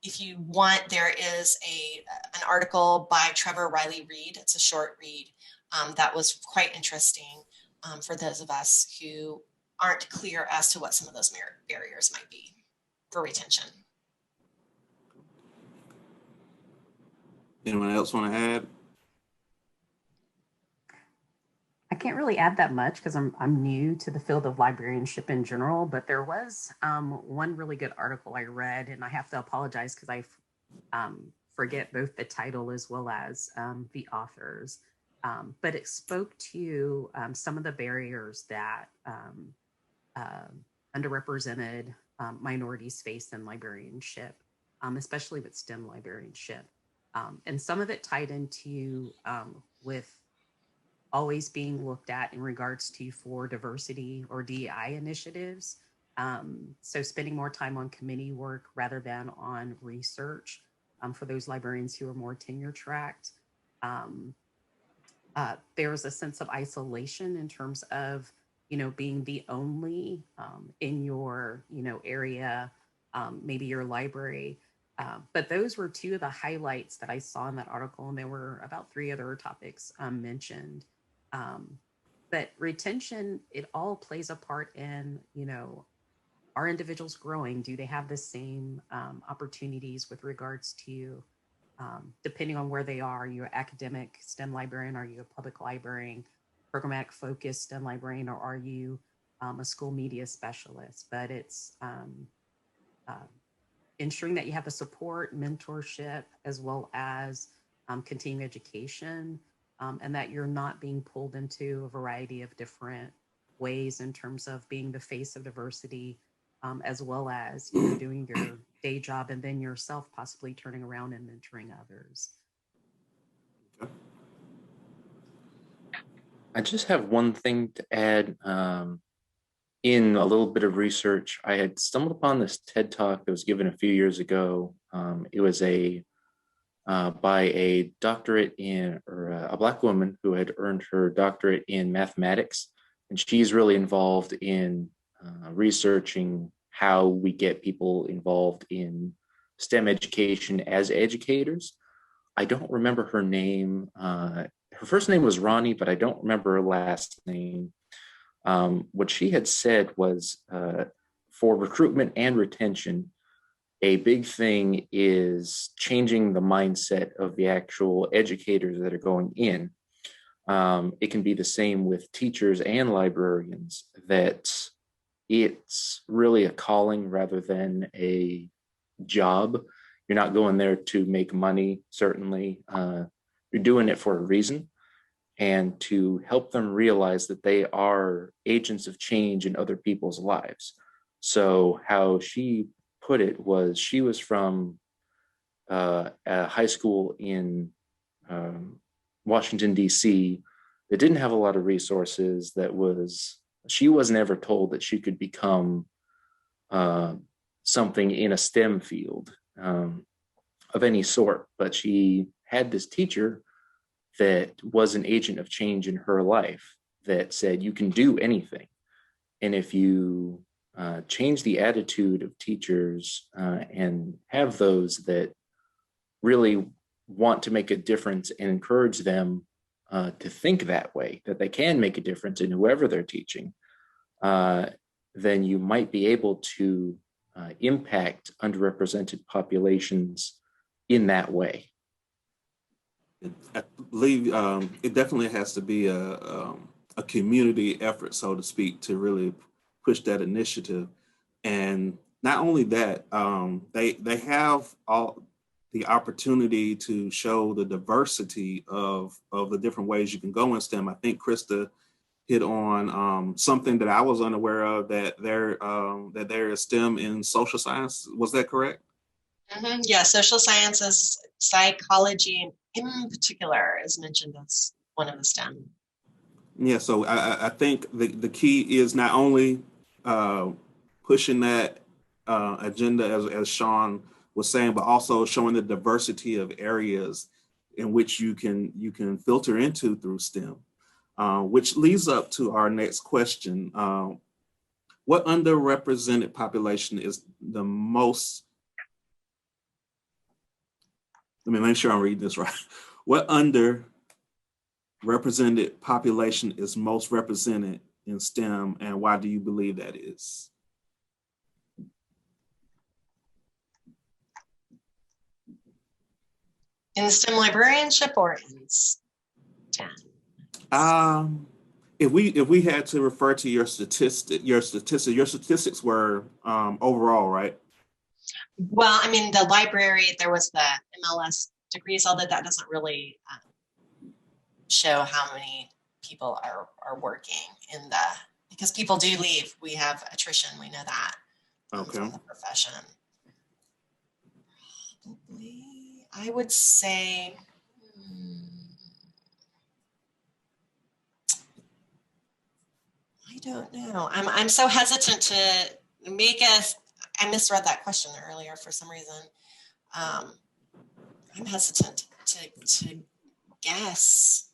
Speaker 2: If you want, there is an article by Trevor Riley Reed. It's a short read that was quite interesting for those of us who aren't clear as to what some of those barriers might be for retention.
Speaker 1: Anyone else want to add?
Speaker 3: I can't really add that much because I'm new to the field of librarianship in general, but there was one really good article I read, and I have to apologize because I forget both the title as well as the authors, but it spoke to some of the barriers that underrepresented minorities face in librarianship, especially with STEM librarianship. And some of it tied into with always being looked at in regards to for diversity or DEI initiatives. So spending more time on committee work rather than on research for those librarians who are more tenure tracked. There's a sense of isolation in terms of, you know, being the only in your, you know, area, maybe your library. But those were two of the highlights that I saw in that article, and there were about 3 other topics mentioned. But retention, it all plays a part in, you know, are individuals growing? Do they have the same opportunities with regards to, depending on where they are you an academic STEM librarian, are you a public librarian, programmatic focused STEM librarian, or are you a school media specialist? But it's ensuring that you have the support, mentorship, as well as continuing education, and that you're not being pulled into a variety of different ways in terms of being the face of diversity, as well as, you know, doing your day job and then yourself possibly turning around and mentoring others.
Speaker 4: I just have one thing to add. In a little bit of research, I had stumbled upon this TED Talk that was given a few years ago. It was by a doctorate in, or a Black woman who had earned her doctorate in mathematics. And she's really involved in researching how we get people involved in STEM education as educators. I don't remember her name. Her first name was Ronnie, but I don't remember her last name. What she had said was for recruitment and retention, a big thing is changing the mindset of the actual educators that are going in. It can be the same with teachers and librarians, that it's really a calling rather than a job. You're not going there to make money, certainly. You're doing it for a reason, and to help them realize that they are agents of change in other people's lives. So how she put it was, she was from a high school in Washington, D.C. that didn't have a lot of resources, she was never told that she could become something in a STEM field of any sort, but she had this teacher that was an agent of change in her life that said, you can do anything. And if you change the attitude of teachers and have those that really want to make a difference and encourage them to think that way, that they can make a difference in whoever they're teaching, then you might be able to impact underrepresented populations in that way.
Speaker 1: I believe it definitely has to be a community effort, so to speak, to really push that initiative. And not only that, they have all the opportunity to show the diversity of the different ways you can go in STEM. I think Krista hit on something that I was unaware of, that there is STEM in social science. Was that correct?
Speaker 2: Mm-hmm. Yeah, social sciences, psychology in particular is mentioned as one of the STEM.
Speaker 1: Yeah, so I think the key is not only pushing that agenda, as Shaun was saying, but also showing the diversity of areas in which you can filter into through STEM, which leads up to our next question. What underrepresented population is the most, let me make sure I'm reading this right. What underrepresented population is most represented in STEM, and why do you believe that is?
Speaker 2: In STEM librarianship or in STEM?
Speaker 1: If we had to refer to your statistics were overall, right?
Speaker 2: Well, I mean, the library, there was the MLS degrees, although that doesn't really show how many people are working in the, because people do leave. We have attrition, we know that from the profession. Probably, I would say, I don't know. I'm so hesitant to make I misread that question earlier for some reason. I'm hesitant to guess.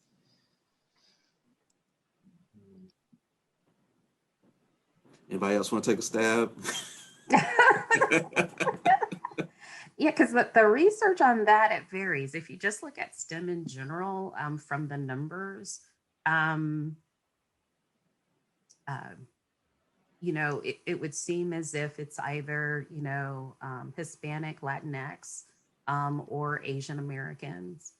Speaker 1: Anybody else want to take a stab?
Speaker 3: Yeah, because the research on that, it varies. If you just look at STEM in general, from the numbers, you know, it would seem as if it's either, you know, Hispanic, Latinx, or Asian Americans.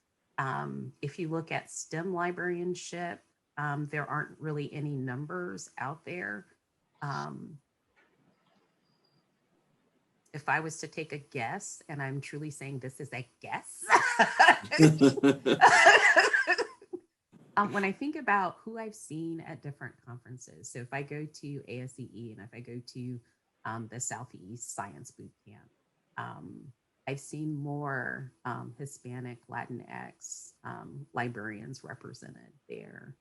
Speaker 3: If you look at STEM librarianship, there aren't really any numbers out there. If I was to take a guess, and I'm truly saying this is a guess, when I think about who I've seen at different conferences, so if I go to ASCE and if I go to the Southeast Science Boot Camp, I've seen more Hispanic, Latinx librarians represented there.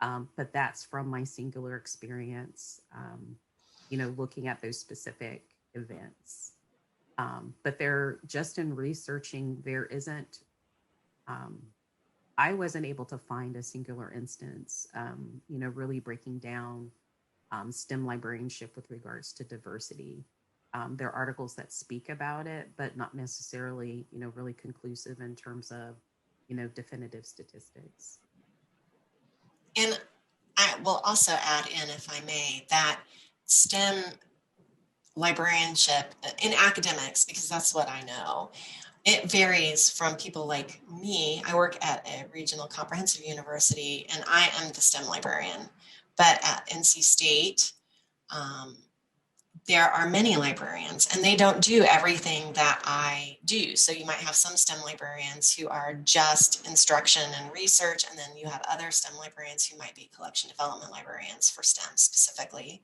Speaker 3: But that's from my singular experience, you know, looking at those specific events. But they're just in researching, there isn't, I wasn't able to find a singular instance, you know, really breaking down STEM librarianship with regards to diversity. There are articles that speak about it, but not necessarily, you know, really conclusive in terms of, you know, definitive statistics.
Speaker 2: And I will also add in, if I may, that STEM librarianship in academics, because that's what I know, it varies from people like me. I work at a regional comprehensive university and I am the STEM librarian, but at NC State, there are many librarians and they don't do everything that I do. So you might have some STEM librarians who are just instruction and research, and then you have other STEM librarians who might be collection development librarians for STEM specifically.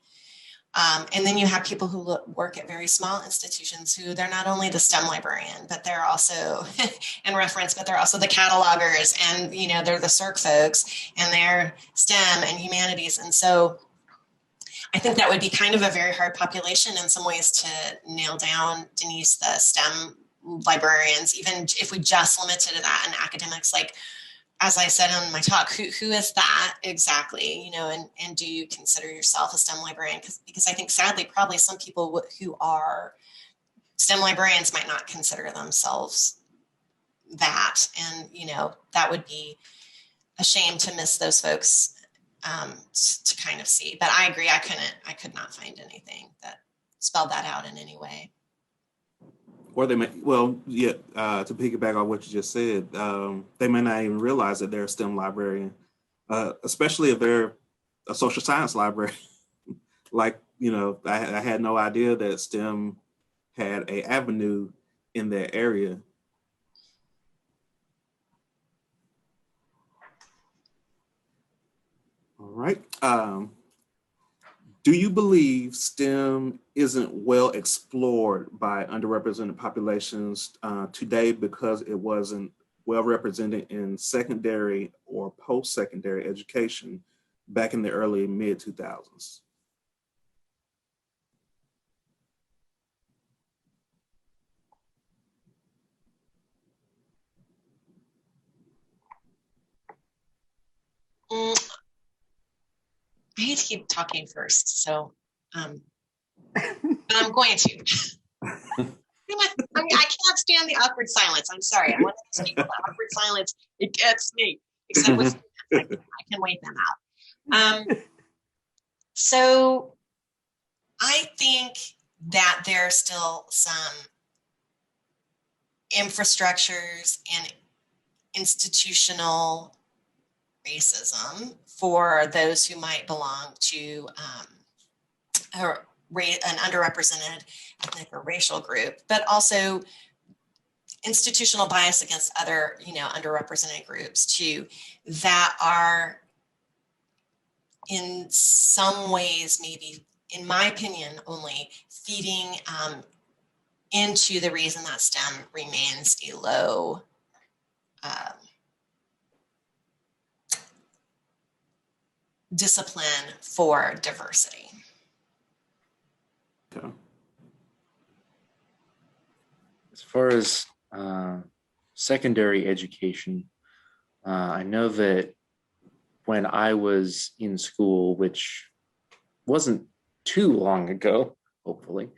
Speaker 2: And then you have people who work at very small institutions who they're not only the STEM librarian, but they're also in reference, but they're also the catalogers, and you know, they're the CERC folks, and they're STEM and humanities. And so I think that would be kind of a very hard population in some ways to nail down, Denise, the STEM librarians, even if we just limited to that in academics. Like, as I said in my talk, who is that exactly, you know, and do you consider yourself a STEM librarian? Because I think sadly, probably some people who are STEM librarians might not consider themselves that. And, you know, that would be a shame to miss those folks to kind of see. But I agree, I could not find anything that spelled that out in any way.
Speaker 1: Or they may, well, yeah, to piggyback on what you just said, they may not even realize that they're a STEM librarian, especially if they're a social science librarian. Like, you know, I had no idea that STEM had an avenue in their area. All right. Do you believe STEM isn't well explored by underrepresented populations today because it wasn't well represented in secondary or post-secondary education back in the early mid-2000s?
Speaker 2: I hate to keep talking first, so but I'm going to. I can't stand the awkward silence. I'm sorry. I want to speak about awkward silence. It gets me. Except with students, I can wait them out. So I think that there are still some infrastructures and institutional racism for those who might belong to an underrepresented ethnic or racial group, but also institutional bias against other, underrepresented groups too, that are in some ways, maybe, in my opinion, only feeding into the reason that STEM remains a low discipline for diversity.
Speaker 1: Okay.
Speaker 4: As far as secondary education, I know that when I was in school, which wasn't too long ago, hopefully,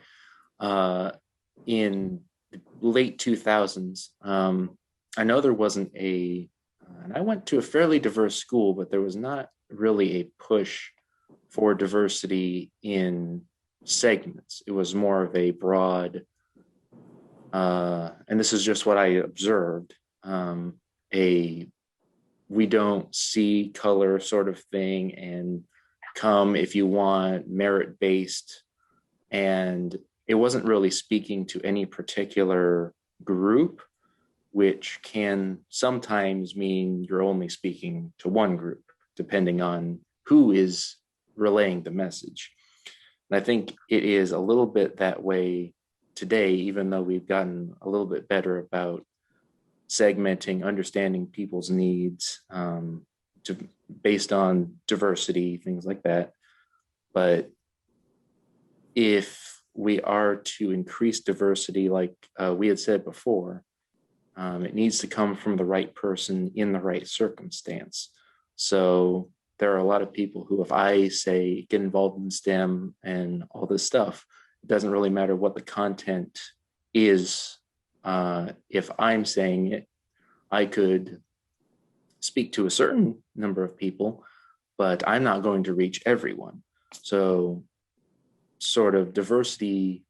Speaker 4: in the late 2000s, I know there wasn't and I went to a fairly diverse school, but there was not really a push for diversity in segments. It was more of a broad, and this is just what I observed, we don't see color sort of thing, and come if you want, merit-based. And it wasn't really speaking to any particular group, which can sometimes mean you're only speaking to one group, depending on who is relaying the message. And I think it is a little bit that way today, even though we've gotten a little bit better about segmenting, understanding people's needs based on diversity, things like that. But if we are to increase diversity, like we had said before, it needs to come from the right person in the right circumstance. So there are a lot of people who, if I say get involved in STEM and all this stuff, it doesn't really matter what the content is. If I'm saying it, I could speak to a certain number of people, but I'm not going to reach everyone. So sort of diversity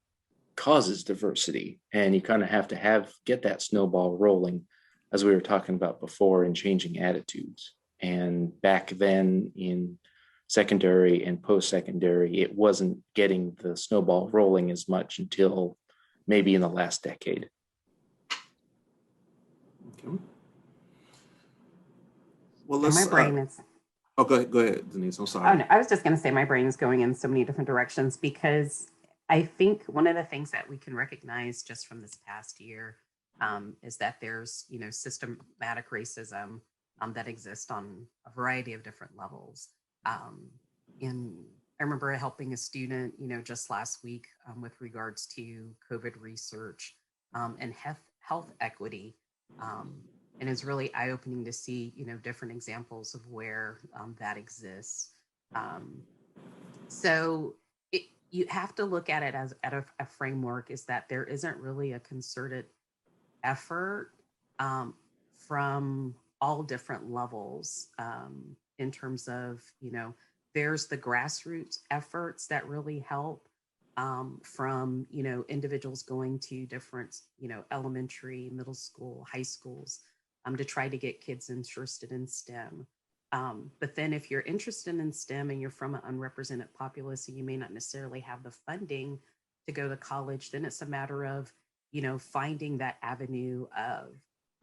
Speaker 4: causes diversity, and you kind of have to get that snowball rolling, as we were talking about before, in changing attitudes. And back then in secondary and post-secondary, it wasn't getting the snowball rolling as much until maybe in the last decade.
Speaker 1: Okay. Well, let's.
Speaker 3: My brain is.
Speaker 1: Oh, go ahead, Denise. I'm sorry.
Speaker 3: Oh, no, I was just going to say my brain is going in so many different directions, because I think one of the things that we can recognize just from this past year is that there's, systematic racism that exists on a variety of different levels. And I remember helping a student, just last week with regards to COVID research and health equity. And it's really eye-opening to see, different examples of where that exists. So you have to look at it as a framework, is that there isn't really a concerted effort from all different levels in terms of, there's the grassroots efforts that really help from, individuals going to different, elementary, middle school, high schools to try to get kids interested in STEM. But then if you're interested in STEM and you're from an unrepresented populace and you may not necessarily have the funding to go to college, then it's a matter of, finding that avenue of,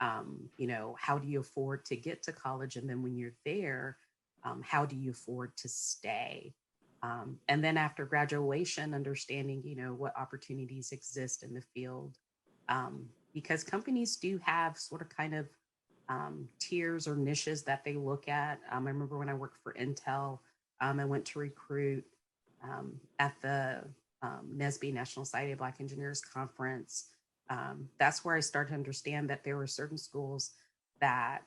Speaker 3: how do you afford to get to college? And then when you're there, how do you afford to stay? And then after graduation, understanding, what opportunities exist in the field. Because companies do have sort of kind of tiers or niches that they look at. I remember when I worked for Intel, I went to recruit at the NSBE, National Society of Black Engineers Conference. That's where I started to understand that there were certain schools that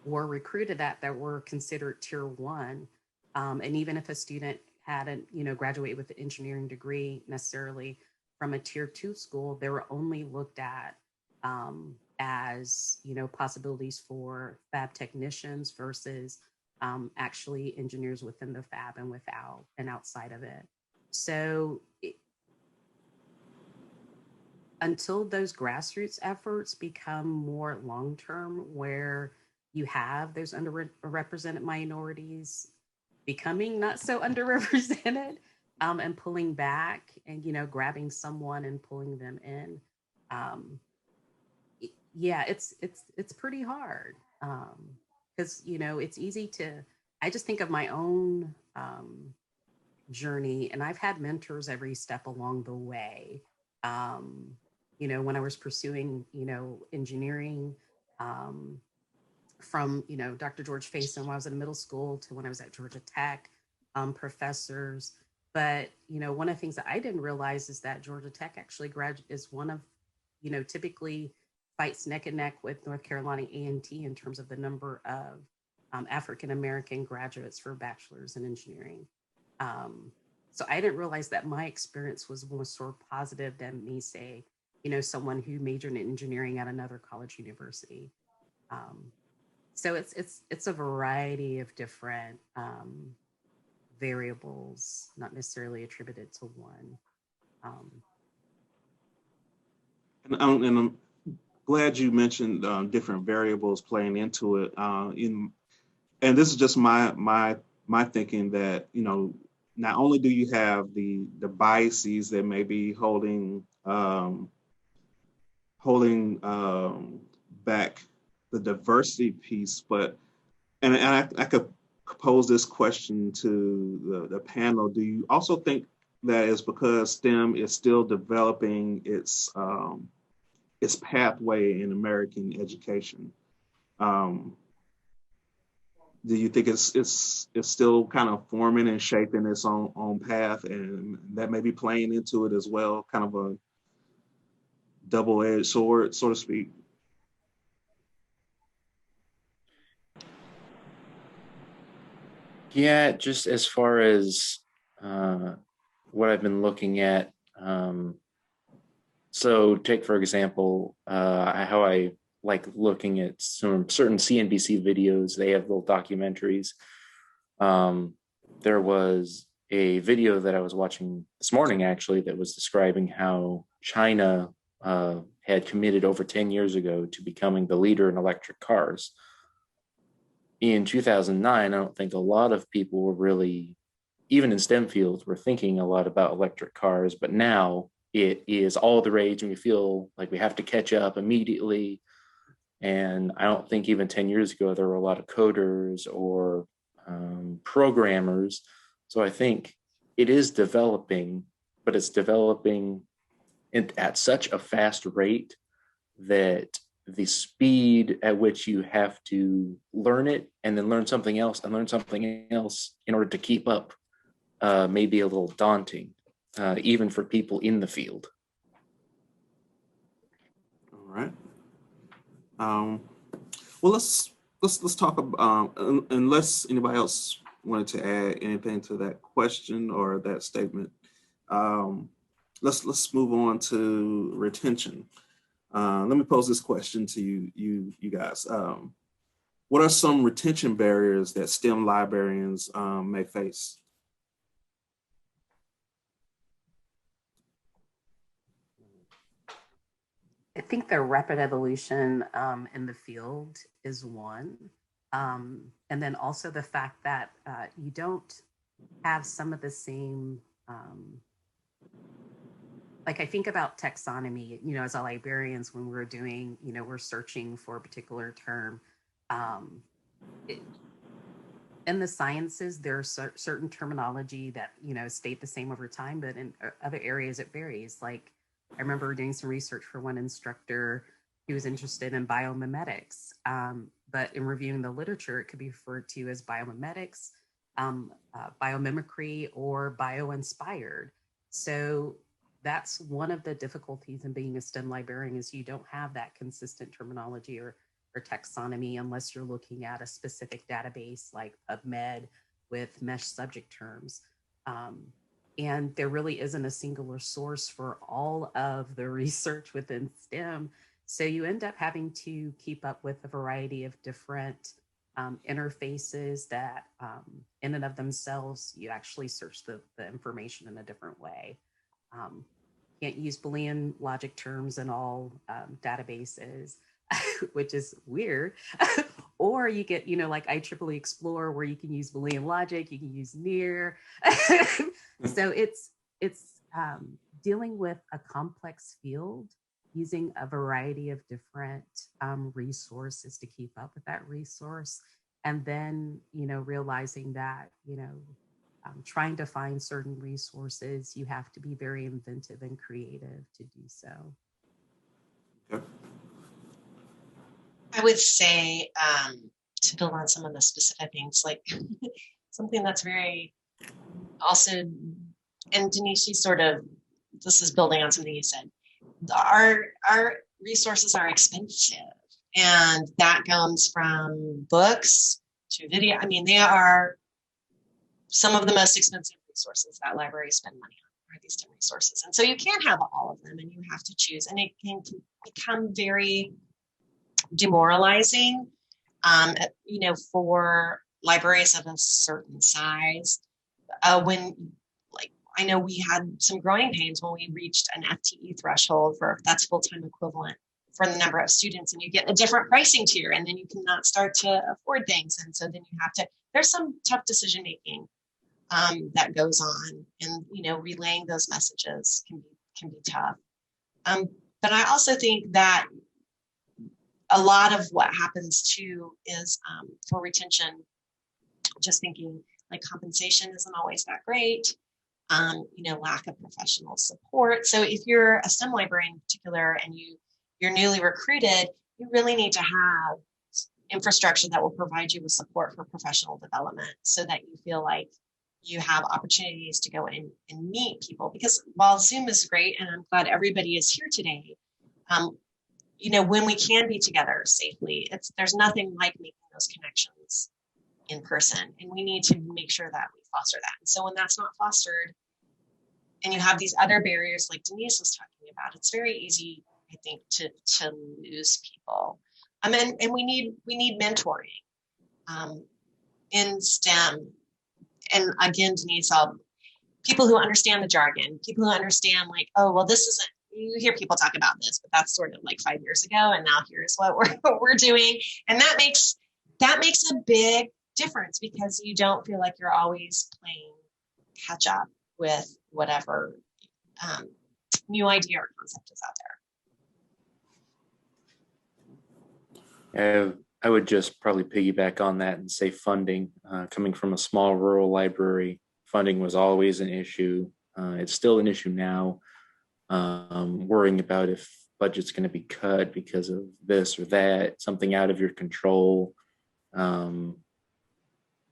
Speaker 3: were recruited at that were considered tier one. And even if a student hadn't, graduated with an engineering degree necessarily from a tier two school, they were only looked at as, possibilities for fab technicians versus actually engineers within the fab and without and outside of it. So until those grassroots efforts become more long-term, where you have those underrepresented minorities becoming not so underrepresented, and pulling back and, grabbing someone and pulling them in. Yeah, it's pretty hard. Because, it's easy I just think of my own journey, and I've had mentors every step along the way. When I was pursuing, engineering, from, Dr. George Faison when I was in middle school to when I was at Georgia Tech, professors. But, one of the things that I didn't realize is that Georgia Tech actually is one of, typically fights neck and neck with North Carolina A&T in terms of the number of African-American graduates for bachelor's in engineering. So I didn't realize that my experience was more sort of positive than me, say, someone who majored in engineering at another college university. So it's a variety of different variables, not necessarily attributed to one.
Speaker 1: And I'm glad you mentioned different variables playing into it. And this is just my thinking that, not only do you have the biases that may be holding back the diversity piece, but and I could pose this question to the panel. Do you also think that is because STEM is still developing its pathway in American education? Do you think it's still kind of forming and shaping its own path, and that may be playing into it as well, kind of a double-edged sword, so to speak?
Speaker 4: Yeah, just as far as what I've been looking at. So take, for example, how I like looking at some certain CNBC videos. They have little documentaries. There was a video that I was watching this morning, actually, that was describing how China had committed over 10 years ago to becoming the leader in electric cars. In 2009, I don't think a lot of people were really, even in STEM fields, were thinking a lot about electric cars, but now it is all the rage and we feel like we have to catch up immediately. And I don't think even 10 years ago, there were a lot of coders or programmers. So I think it is developing, but it's developing at such a fast rate that the speed at which you have to learn it and then learn something else and learn something else in order to keep up may be a little daunting, even for people in the field.
Speaker 1: All right. Well, let's talk about, unless anybody else wanted to add anything to that question or that statement. Let's move on to retention. Let me pose this question to you guys. What are some retention barriers that STEM librarians may face?
Speaker 3: I think the rapid evolution in the field is one. And then also the fact that you don't have some of the same, like I think about taxonomy, as a librarians, when we're doing, we're searching for a particular term. In the sciences, there's certain terminology that, stayed the same over time, but in other areas it varies. Like I remember doing some research for one instructor who was interested in biomimetics, but in reviewing the literature, it could be referred to as biomimetics, biomimicry, or bio-inspired. So that's one of the difficulties in being a STEM librarian, is you don't have that consistent terminology or or taxonomy unless you're looking at a specific database like PubMed with mesh subject terms. And there really isn't a singular source for all of the research within STEM. So you end up having to keep up with a variety of different interfaces that in and of themselves, you actually search the information in a different way. Can't use Boolean logic terms in all databases, which is weird. Or you get, like IEEE Explore, where you can use Boolean logic, you can use near. So it's dealing with a complex field using a variety of different resources to keep up with that resource. And then, realizing that, trying to find certain resources, you have to be very inventive and creative to do so.
Speaker 1: Okay.
Speaker 2: I would say, to build on some of the specific things, like something that's very also, and Denice, this is building on something you said. Our resources are expensive, and that comes from books to video. I mean, they are some of the most expensive resources that libraries spend money on, are these STEM resources. And so you can't have all of them, and you have to choose, and it can become very demoralizing, for libraries of a certain size. I know we had some growing pains when we reached an FTE threshold that's full-time equivalent for the number of students, and you get a different pricing tier, and then you cannot start to afford things. And so then you have to, there's some tough decision-making that goes on, and, relaying those messages can be tough. But I also think that a lot of what happens too is for retention, just thinking like compensation isn't always that great. Lack of professional support. So if you're a STEM librarian in particular and you're newly recruited, you really need to have infrastructure that will provide you with support for professional development so that you feel like you have opportunities to go in and meet people. Because while Zoom is great, and I'm glad everybody is here today, when we can be together safely, there's nothing like making those connections in person, and we need to make sure that we foster that. And so when that's not fostered, and you have these other barriers like Denise was talking about, it's very easy, I think, to lose people. And we need mentoring in STEM. And again, Denise, people who understand the jargon, people who understand like, oh, well, this isn't, you hear people talk about this, but that's sort of like 5 years ago, and now here's what we're doing. And that makes a big difference, because you don't feel like you're always playing catch up with whatever new idea or concept is out
Speaker 4: there. I would just probably piggyback on that and say funding. Coming from a small rural library, funding was always an issue. It's still an issue now. Worrying about if budget's going to be cut because of this or that, something out of your control.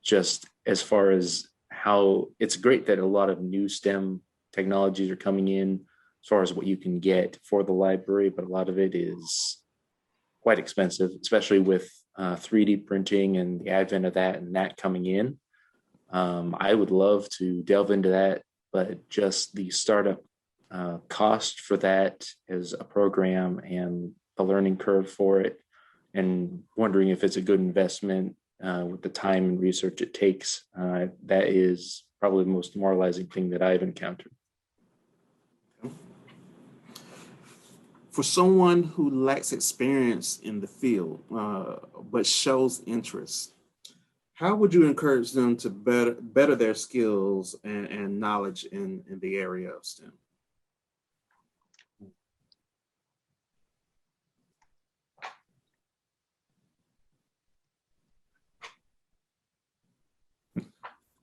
Speaker 4: Just as far as how it's great that a lot of new STEM technologies are coming in as far as what you can get for the library, but a lot of it is quite expensive, especially with 3D printing and the advent of that and that coming in. I would love to delve into that, but just the startup cost for that as a program and the learning curve for it, and wondering if it's a good investment with the time and research it takes. That is probably the most demoralizing thing that I've encountered.
Speaker 1: For someone who lacks experience in the field, but shows interest, how would you encourage them to better their skills and knowledge in the area of STEM?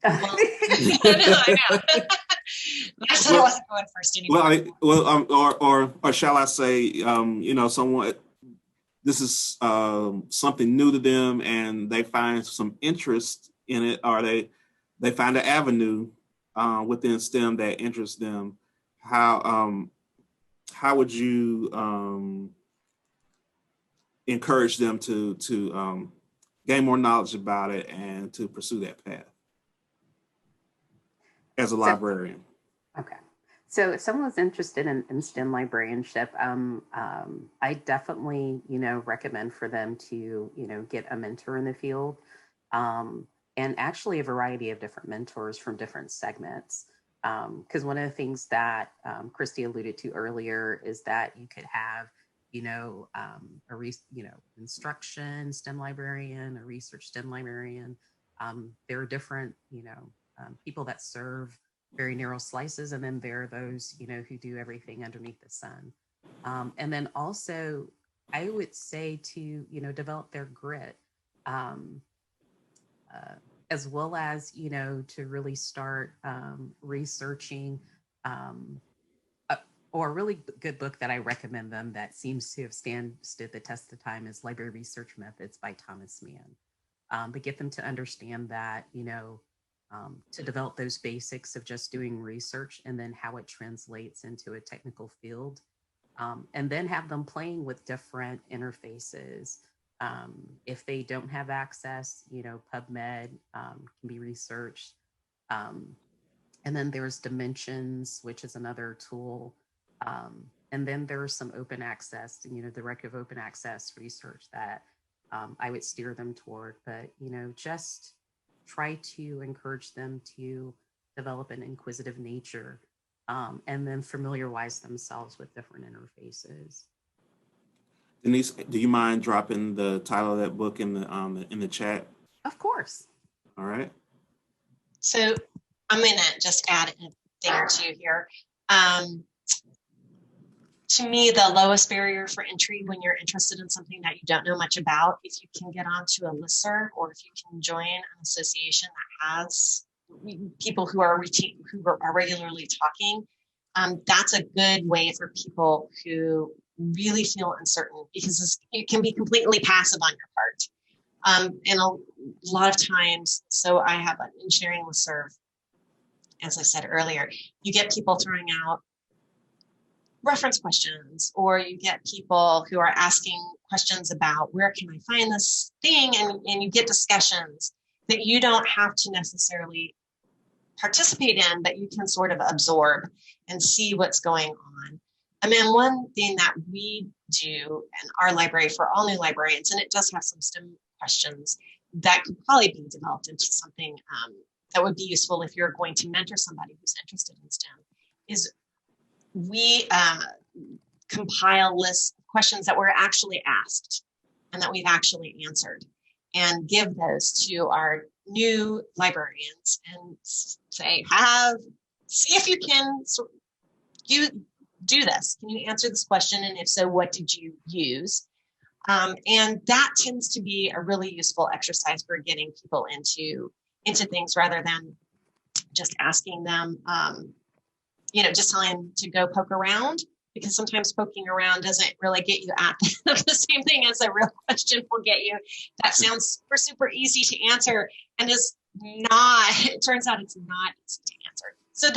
Speaker 2: Well, I know. I said I wasn't going first anymore.
Speaker 1: Or shall I say, someone, this is something new to them, and they find some interest in it, or they find an avenue within STEM that interests them. How would you encourage them to gain more knowledge about it and to pursue that path as a librarian.
Speaker 3: Okay. So if someone was interested in STEM librarianship, I definitely, recommend for them to, get a mentor in the field, and actually a variety of different mentors from different segments. Because one of the things that Christy alluded to earlier is that you could have, instruction STEM librarian, a research STEM librarian. There are different, people that serve very narrow slices, and then there are those, who do everything underneath the sun. And then also, I would say to, develop their grit, as well as, to really start researching. Or a really good book that I recommend them that seems to have stood the test of time is Library Research Methods by Thomas Mann. But get them to understand that, to develop those basics of just doing research and then how it translates into a technical field. And then have them playing with different interfaces. If they don't have access, PubMed can be researched. And then there's Dimensions, which is another tool. And then there's some open access, the directive open access research that I would steer them toward. But, just try to encourage them to develop an inquisitive nature, and then familiarize themselves with different interfaces.
Speaker 1: Denise, do you mind dropping the title of that book in the chat?
Speaker 3: Of course.
Speaker 1: All right.
Speaker 2: So I'm going to just add a thing or two here. To me, the lowest barrier for entry when you're interested in something that you don't know much about, if you can get onto a listserv or if you can join an association that has people who are regularly talking, that's a good way for people who really feel uncertain, because it can be completely passive on your part. And a lot of times, so I have an engineering listserv, as I said earlier, you get people throwing out reference questions, or you get people who are asking questions about where can I find this thing, and you get discussions that you don't have to necessarily participate in, but you can sort of absorb and see what's going on. I mean, one thing that we do in our library for all new librarians, and it does have some STEM questions that could probably be developed into something that would be useful if you're going to mentor somebody who's interested in STEM, is we compile lists of questions that were actually asked and that we've actually answered, and give those to our new librarians and say, see if you can do this. Can you answer this question? And if so, what did you use? And that tends to be a really useful exercise for getting people into things, rather than just asking them, just telling them to go poke around, because sometimes poking around doesn't really get you at the same thing as a real question will get you. That sounds super easy to answer, and is not, it turns out it's not easy to answer. So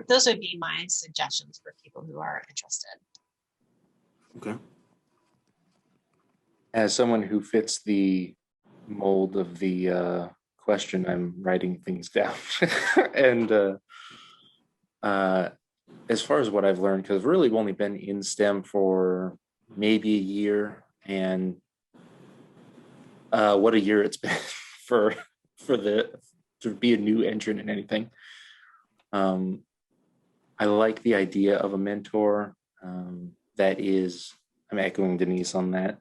Speaker 2: those would be my suggestions for people who are interested.
Speaker 1: Okay.
Speaker 4: As someone who fits the mold of the question, I'm writing things down. And as far as what I've learned, because I've really only been in STEM for maybe a year, and what a year it's been to be a new entrant in anything. I like the idea of a mentor. That is, I'm echoing Denise on that.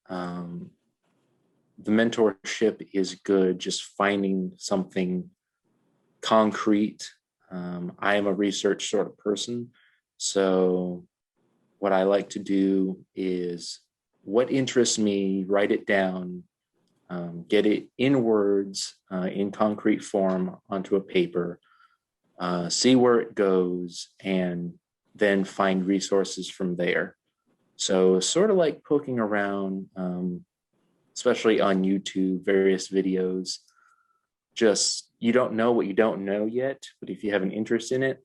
Speaker 4: The mentorship is good, just finding something concrete. I am a research sort of person, so what I like to do is what interests me, write it down, get it in words, in concrete form onto a paper, see where it goes, and then find resources from there. So sort of like poking around, especially on YouTube, various videos. Just, you don't know what you don't know yet, but if you have an interest in it,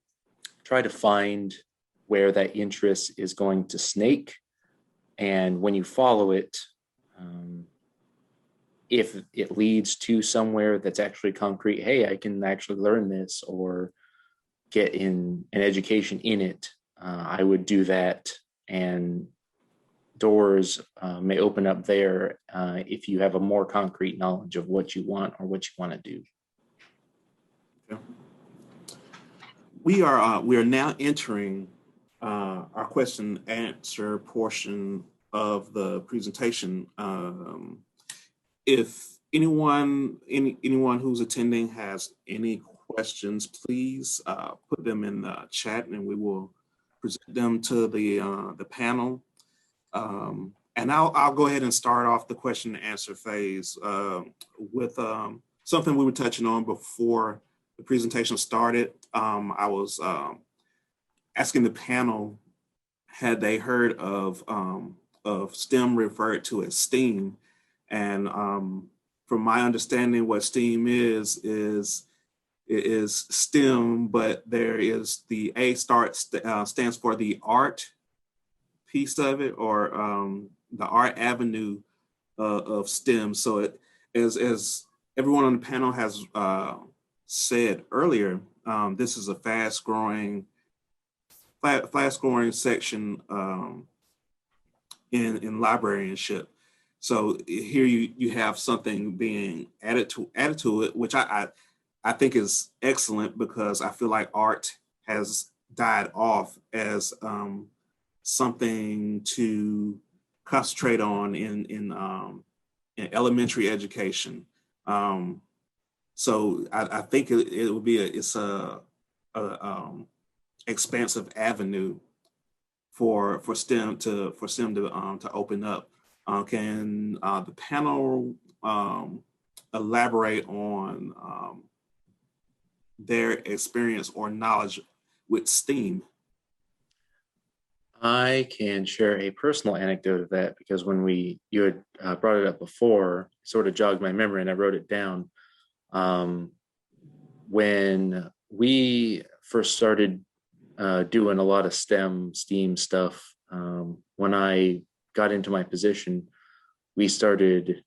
Speaker 4: try to find where that interest is going to snake. And when you follow it, if it leads to somewhere that's actually concrete, hey, I can actually learn this or get in an education in it, I would do that. And doors may open up there if you have a more concrete knowledge of what you want or what you want to do.
Speaker 1: Okay. We are now entering our question and answer portion of the presentation. If anyone who's attending has any questions, please put them in the chat and we will present them to the panel. And I'll go ahead and start off the question and answer phase with something we were touching on before the presentation started. I was asking the panel, had they heard of STEM referred to as STEAM? And from my understanding, what STEAM is STEM, but there is the A stands for the art piece of it, or the art avenue of STEM. So it, as everyone on the panel has said earlier, this is a fast growing section in librarianship. So here you have something being added to it, which I think is excellent, because I feel like art has died off as something to concentrate on in elementary education. So I think it will be it's a expansive avenue for STEM to open up. Can the panel elaborate on their experience or knowledge with STEAM?
Speaker 4: I can share a personal anecdote of that, because when you had brought it up before, sort of jogged my memory and I wrote it down. When we first started doing a lot of STEM stuff, when I got into my position, we started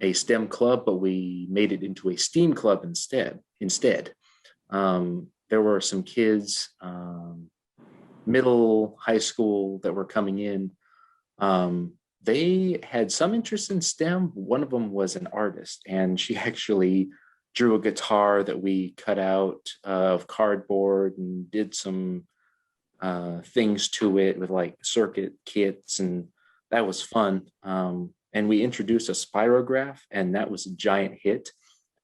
Speaker 4: a STEM club, but we made it into a STEAM club instead. There were some kids, middle, high school, that were coming in. They had some interest in STEM. One of them was an artist, and she actually drew a guitar that we cut out of cardboard and did some things to it with like circuit kits, and that was fun. And we introduced a spirograph, and that was a giant hit.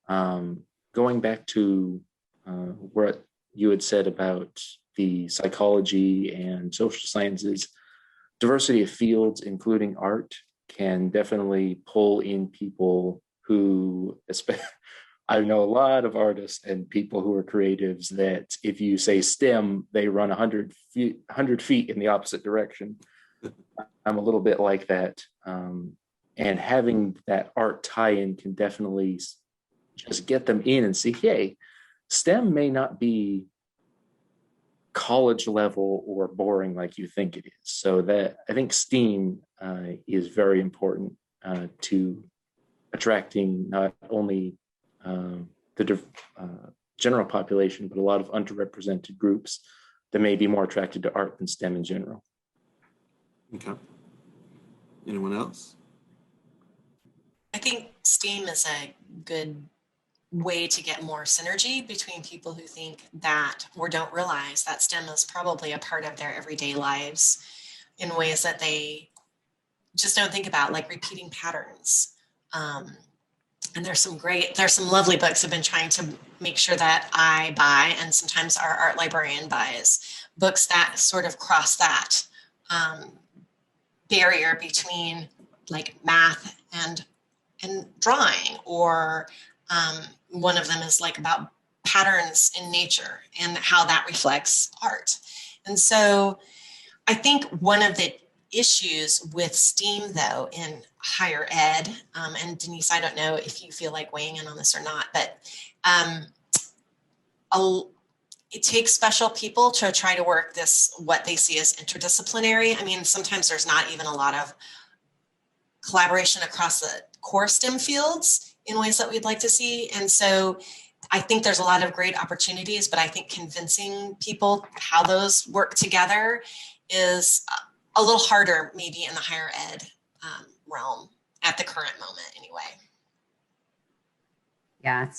Speaker 4: Going back to what you had said about the psychology and social sciences, diversity of fields, including art, can definitely pull in people who, I know a lot of artists and people who are creatives that if you say STEM, they run 100 feet in the opposite direction. I'm a little bit like that. And having that art tie-in can definitely just get them in and see, hey, STEM may not be college level or boring like you think it is. So that I think STEAM is very important to attracting not only the general population, but a lot of underrepresented groups that may be more attracted to art than STEM in general.
Speaker 1: Okay. Anyone else?
Speaker 2: I think STEAM is a good way to get more synergy between people who think that or don't realize that STEM is probably a part of their everyday lives in ways that they just don't think about, like repeating patterns. And there's some lovely books I've been trying to make sure that I buy, and sometimes our art librarian buys, books that sort of cross that barrier between like math and drawing, or one of them is like about patterns in nature and how that reflects art. And so I think one of the issues with STEAM though in higher ed, and Denise, I don't know if you feel like weighing in on this or not, but it takes special people to try to work this, what they see as interdisciplinary. I mean, sometimes there's not even a lot of collaboration across the core STEM fields in ways that we'd like to see. And so I think there's a lot of great opportunities, but I think convincing people how those work together is a little harder maybe in the higher ed realm at the current moment anyway.
Speaker 3: Yeah,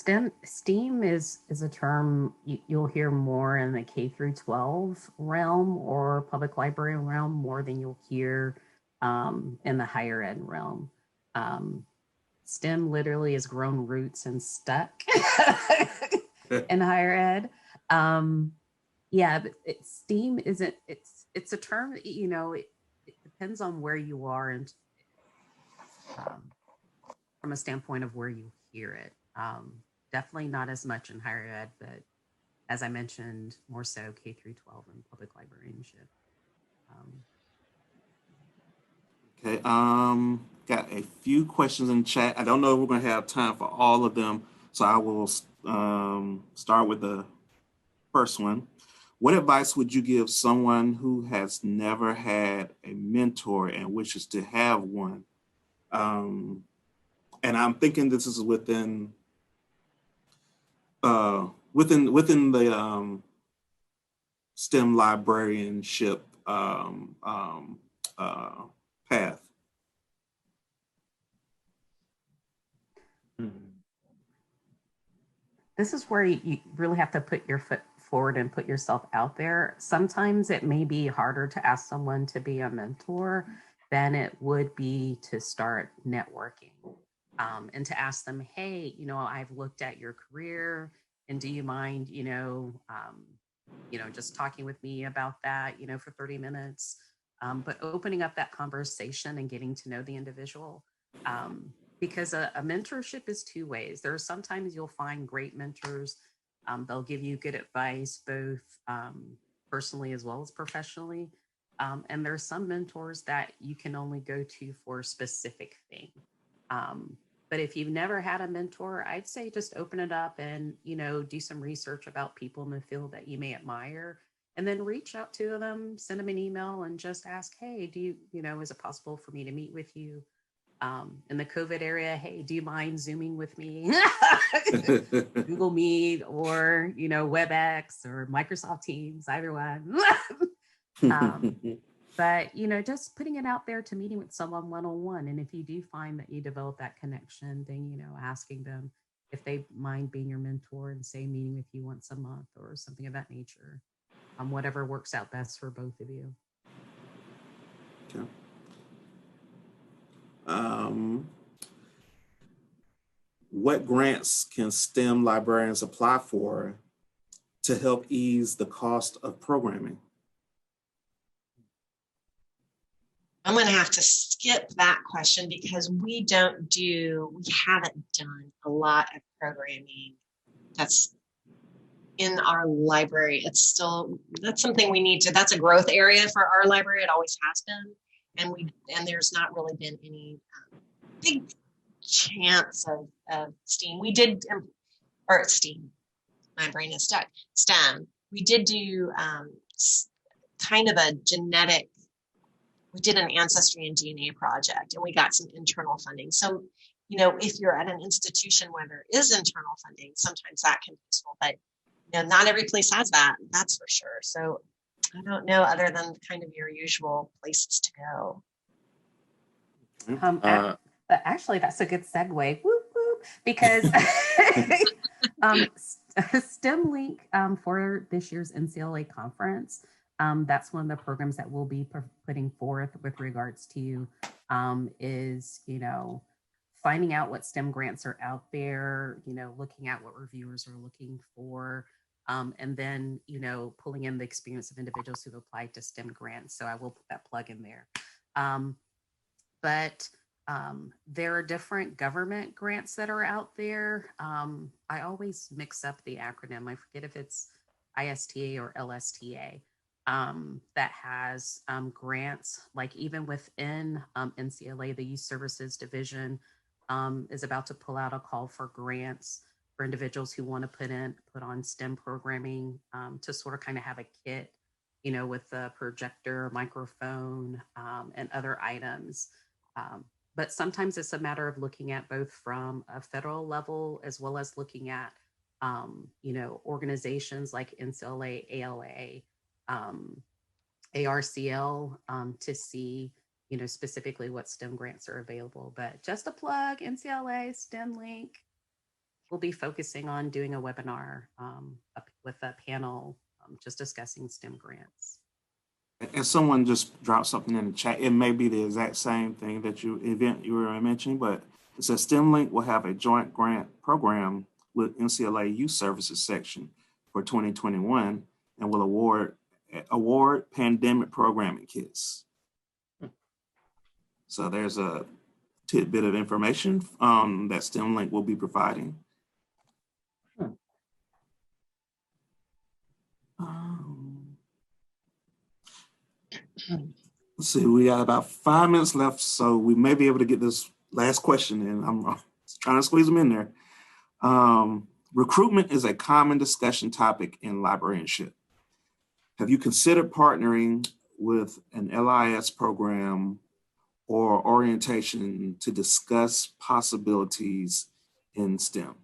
Speaker 3: STEAM is a term you'll hear more in the K through 12 realm or public library realm more than you'll hear in the higher ed realm. STEM literally has grown roots and stuck in higher ed. Yeah, but STEAM isn't, it's a term that, you know, it depends on where you are and from a standpoint of where you hear it. Definitely not as much in higher ed, but as I mentioned, more so K through 12 and public librarianship.
Speaker 1: Okay, got a few questions in chat. I don't know if we're going to have time for all of them, so I will start with the first one. What advice would you give someone who has never had a mentor and wishes to have one? And I'm thinking this is within the STEM librarianship path.
Speaker 3: This is where you really have to put your foot forward and put yourself out there. Sometimes it may be harder to ask someone to be a mentor than it would be to start networking. And to ask them, hey, you know, I've looked at your career, and do you mind, just talking with me about that, for 30 minutes, but opening up that conversation and getting to know the individual. Because a mentorship is two ways. There are sometimes you'll find great mentors. They'll give you good advice, both personally as well as professionally. And there's some mentors that you can only go to for a specific thing. But if you've never had a mentor, I'd say just open it up and, do some research about people in the field that you may admire, and then reach out to them, send them an email and just ask, hey, do you, is it possible for me to meet with you? In the COVID area, hey, do you mind Zooming with me? Google Meet or, WebEx or Microsoft Teams, either one. But, just putting it out there to meeting with someone one-on-one. And if you do find that you develop that connection, then, asking them if they mind being your mentor and say meeting with you once a month or something of that nature, whatever works out best for both of you.
Speaker 1: Okay. What grants can STEM librarians apply for to help ease the cost of programming?
Speaker 2: I'm going to have to skip that question because we haven't done a lot of programming that's in our library. That's something we need to, that's a growth area for our library. It always has been. And there's not really been any big chance of STEAM. We did, or STEAM, my brain is stuck, STEM. We did do kind of a genetic, we did an ancestry and DNA project and we got some internal funding. So, if you're at an institution where there is internal funding, sometimes that can be useful, but not every place has that, that's for sure. So I don't know, other than kind of your usual places to go.
Speaker 3: Actually, that's a good segue, whoop, whoop, because STEM-LINC for this year's NCLA conference, that's one of the programs that we'll be putting forth with regards to is, finding out what STEM grants are out there, looking at what reviewers are looking for, and then, pulling in the experience of individuals who've applied to STEM grants. So I will put that plug in there. But there are different government grants that are out there. I always mix up the acronym. I forget if it's ISTA or LSTA. That has grants, like even within NCLA, the Youth Services Division is about to pull out a call for grants for individuals who want to put on STEM programming to sort of kind of have a kit, with a projector, microphone, and other items. but sometimes it's a matter of looking at both from a federal level as well as looking at, organizations like NCLA, ALA, ARCL, to see, specifically what STEM grants are available. But just a plug, NCLA, STEM-LINC, we'll be focusing on doing a webinar with a panel just discussing STEM grants.
Speaker 1: And someone just dropped something in the chat. It may be the exact same thing that you were mentioning, but it says STEM-LINC will have a joint grant program with NCLA Youth Services section for 2021 and will award pandemic programming kits. So there's a tidbit of information that STEM-LINC will be providing. Let's see, we got about 5 minutes left, so we may be able to get this last question in. I'm trying to squeeze them in there. Recruitment is a common discussion topic in librarianship. Have you considered partnering with an LIS program or orientation to discuss possibilities in STEM?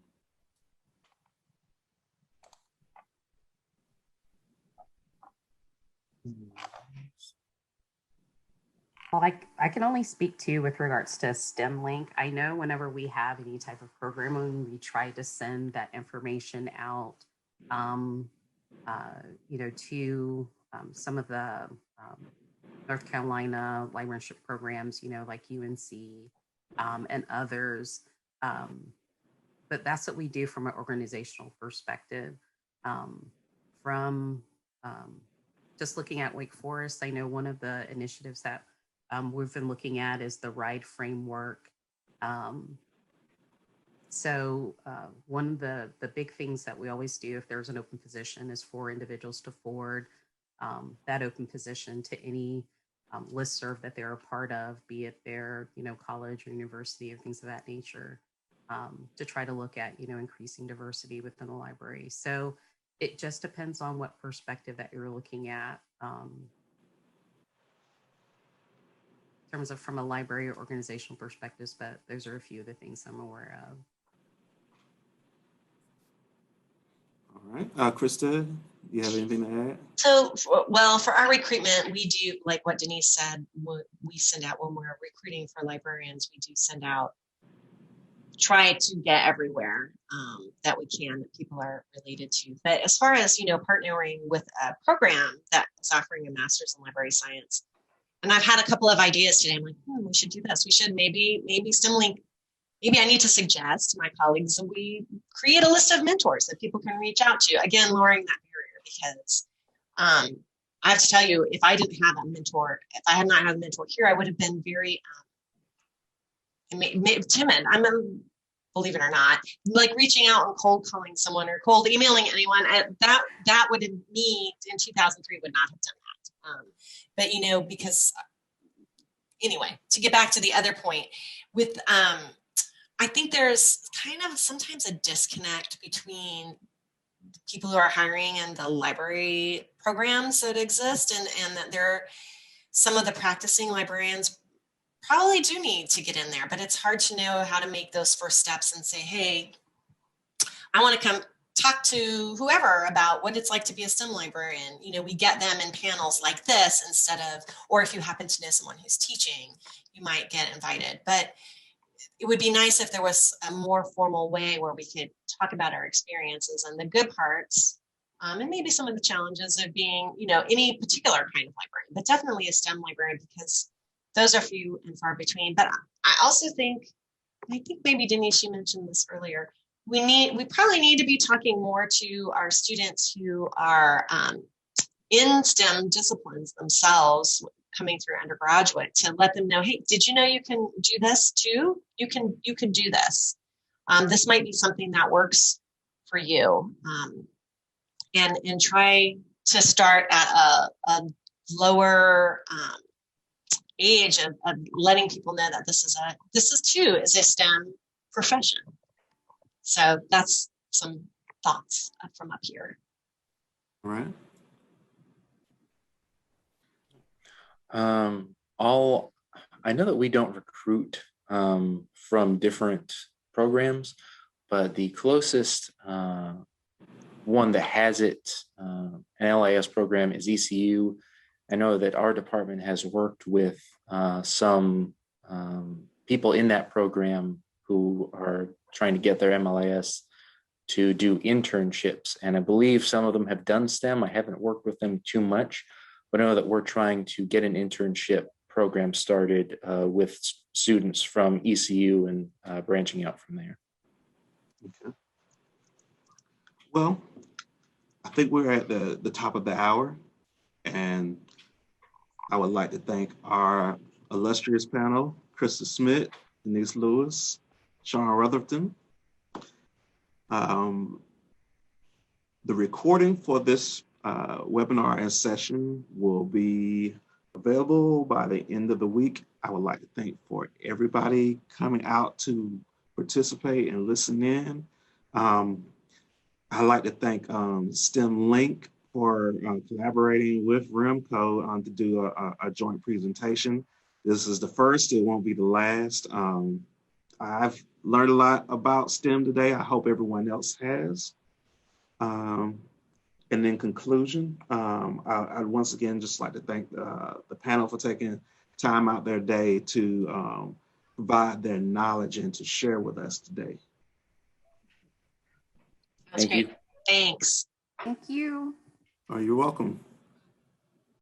Speaker 3: Well, I can only speak to with regards to STEM-LINC. I know whenever we have any type of programming, we try to send that information out, to some of the North Carolina librarianship programs, like UNC and others. But that's what we do from an organizational perspective. From just looking at Wake Forest, I know one of the initiatives that we've been looking at is the RIDE framework. So one of the big things that we always do if there's an open position is for individuals to forward that open position to any listserv that they're a part of, be it their college or university or things of that nature, to try to look at increasing diversity within the library. So it just depends on what perspective that you're looking at. In terms of from a library or organizational perspectives, but those are a few of the things I'm aware of.
Speaker 1: All right, Krista, you have anything to add?
Speaker 2: So, well, for our recruitment, we do, like what Denise said, we send out when we're recruiting for librarians, we do send out, try to get everywhere that we can that people are related to. But as far as, partnering with a program that's offering a master's in library science, and I've had a couple of ideas today. I'm like, we should do this. We should maybe STEM-LINC, maybe I need to suggest to my colleagues that we create a list of mentors that people can reach out to. Again, lowering that barrier, because I have to tell you, if I didn't have a mentor, if I had not had a mentor here, I would have been very timid. Believe it or not, like reaching out and cold calling someone or cold emailing anyone. That would have, me in 2003 would not have done that. But because anyway, to get back to the other point with, I think there's kind of sometimes a disconnect between people who are hiring and the library programs that exist, and that some of the practicing librarians probably do need to get in there, but it's hard to know how to make those first steps and say, hey, I want to come talk to whoever about what it's like to be a STEM librarian. We get them in panels like this instead of, or if you happen to know someone who's teaching, you might get invited. But it would be nice if there was a more formal way where we could talk about our experiences and the good parts, and maybe some of the challenges of being, any particular kind of librarian, but definitely a STEM librarian, because those are few and far between. But I also think, I think maybe Denise, you mentioned this earlier, we probably need to be talking more to our students who are in STEM disciplines themselves, coming through undergraduate, to let them know, hey, did you know you can do this too? You can do this. This might be something that works for you, and try to start at a lower age of letting people know that this is a STEM profession. So that's some thoughts from up here.
Speaker 1: All right.
Speaker 4: I know that we don't recruit from different programs, but the closest one that has it, an LIS program, is ECU. I know that our department has worked with some people in that program who are trying to get their MLIS to do internships. And I believe some of them have done STEM. I haven't worked with them too much, but I know that we're trying to get an internship program started with students from ECU and branching out from there.
Speaker 1: Okay. Well, I think we're at the top of the hour, and I would like to thank our illustrious panel, Krista Smith, Denise Lewis, Shaun Rutherfod. The recording for this webinar and session will be available by the end of the week. I would like to thank for everybody coming out to participate and listen in. I'd like to thank STEM-LINC for collaborating with REMCo to do a joint presentation. This is the first, it won't be the last. I've learned a lot about STEM today. I hope everyone else has. And in conclusion, I'd once again just like to thank the panel for taking time out their day to provide their knowledge and to share with us today.
Speaker 2: That's great. Thanks.
Speaker 3: Thank you.
Speaker 1: Oh, you're welcome.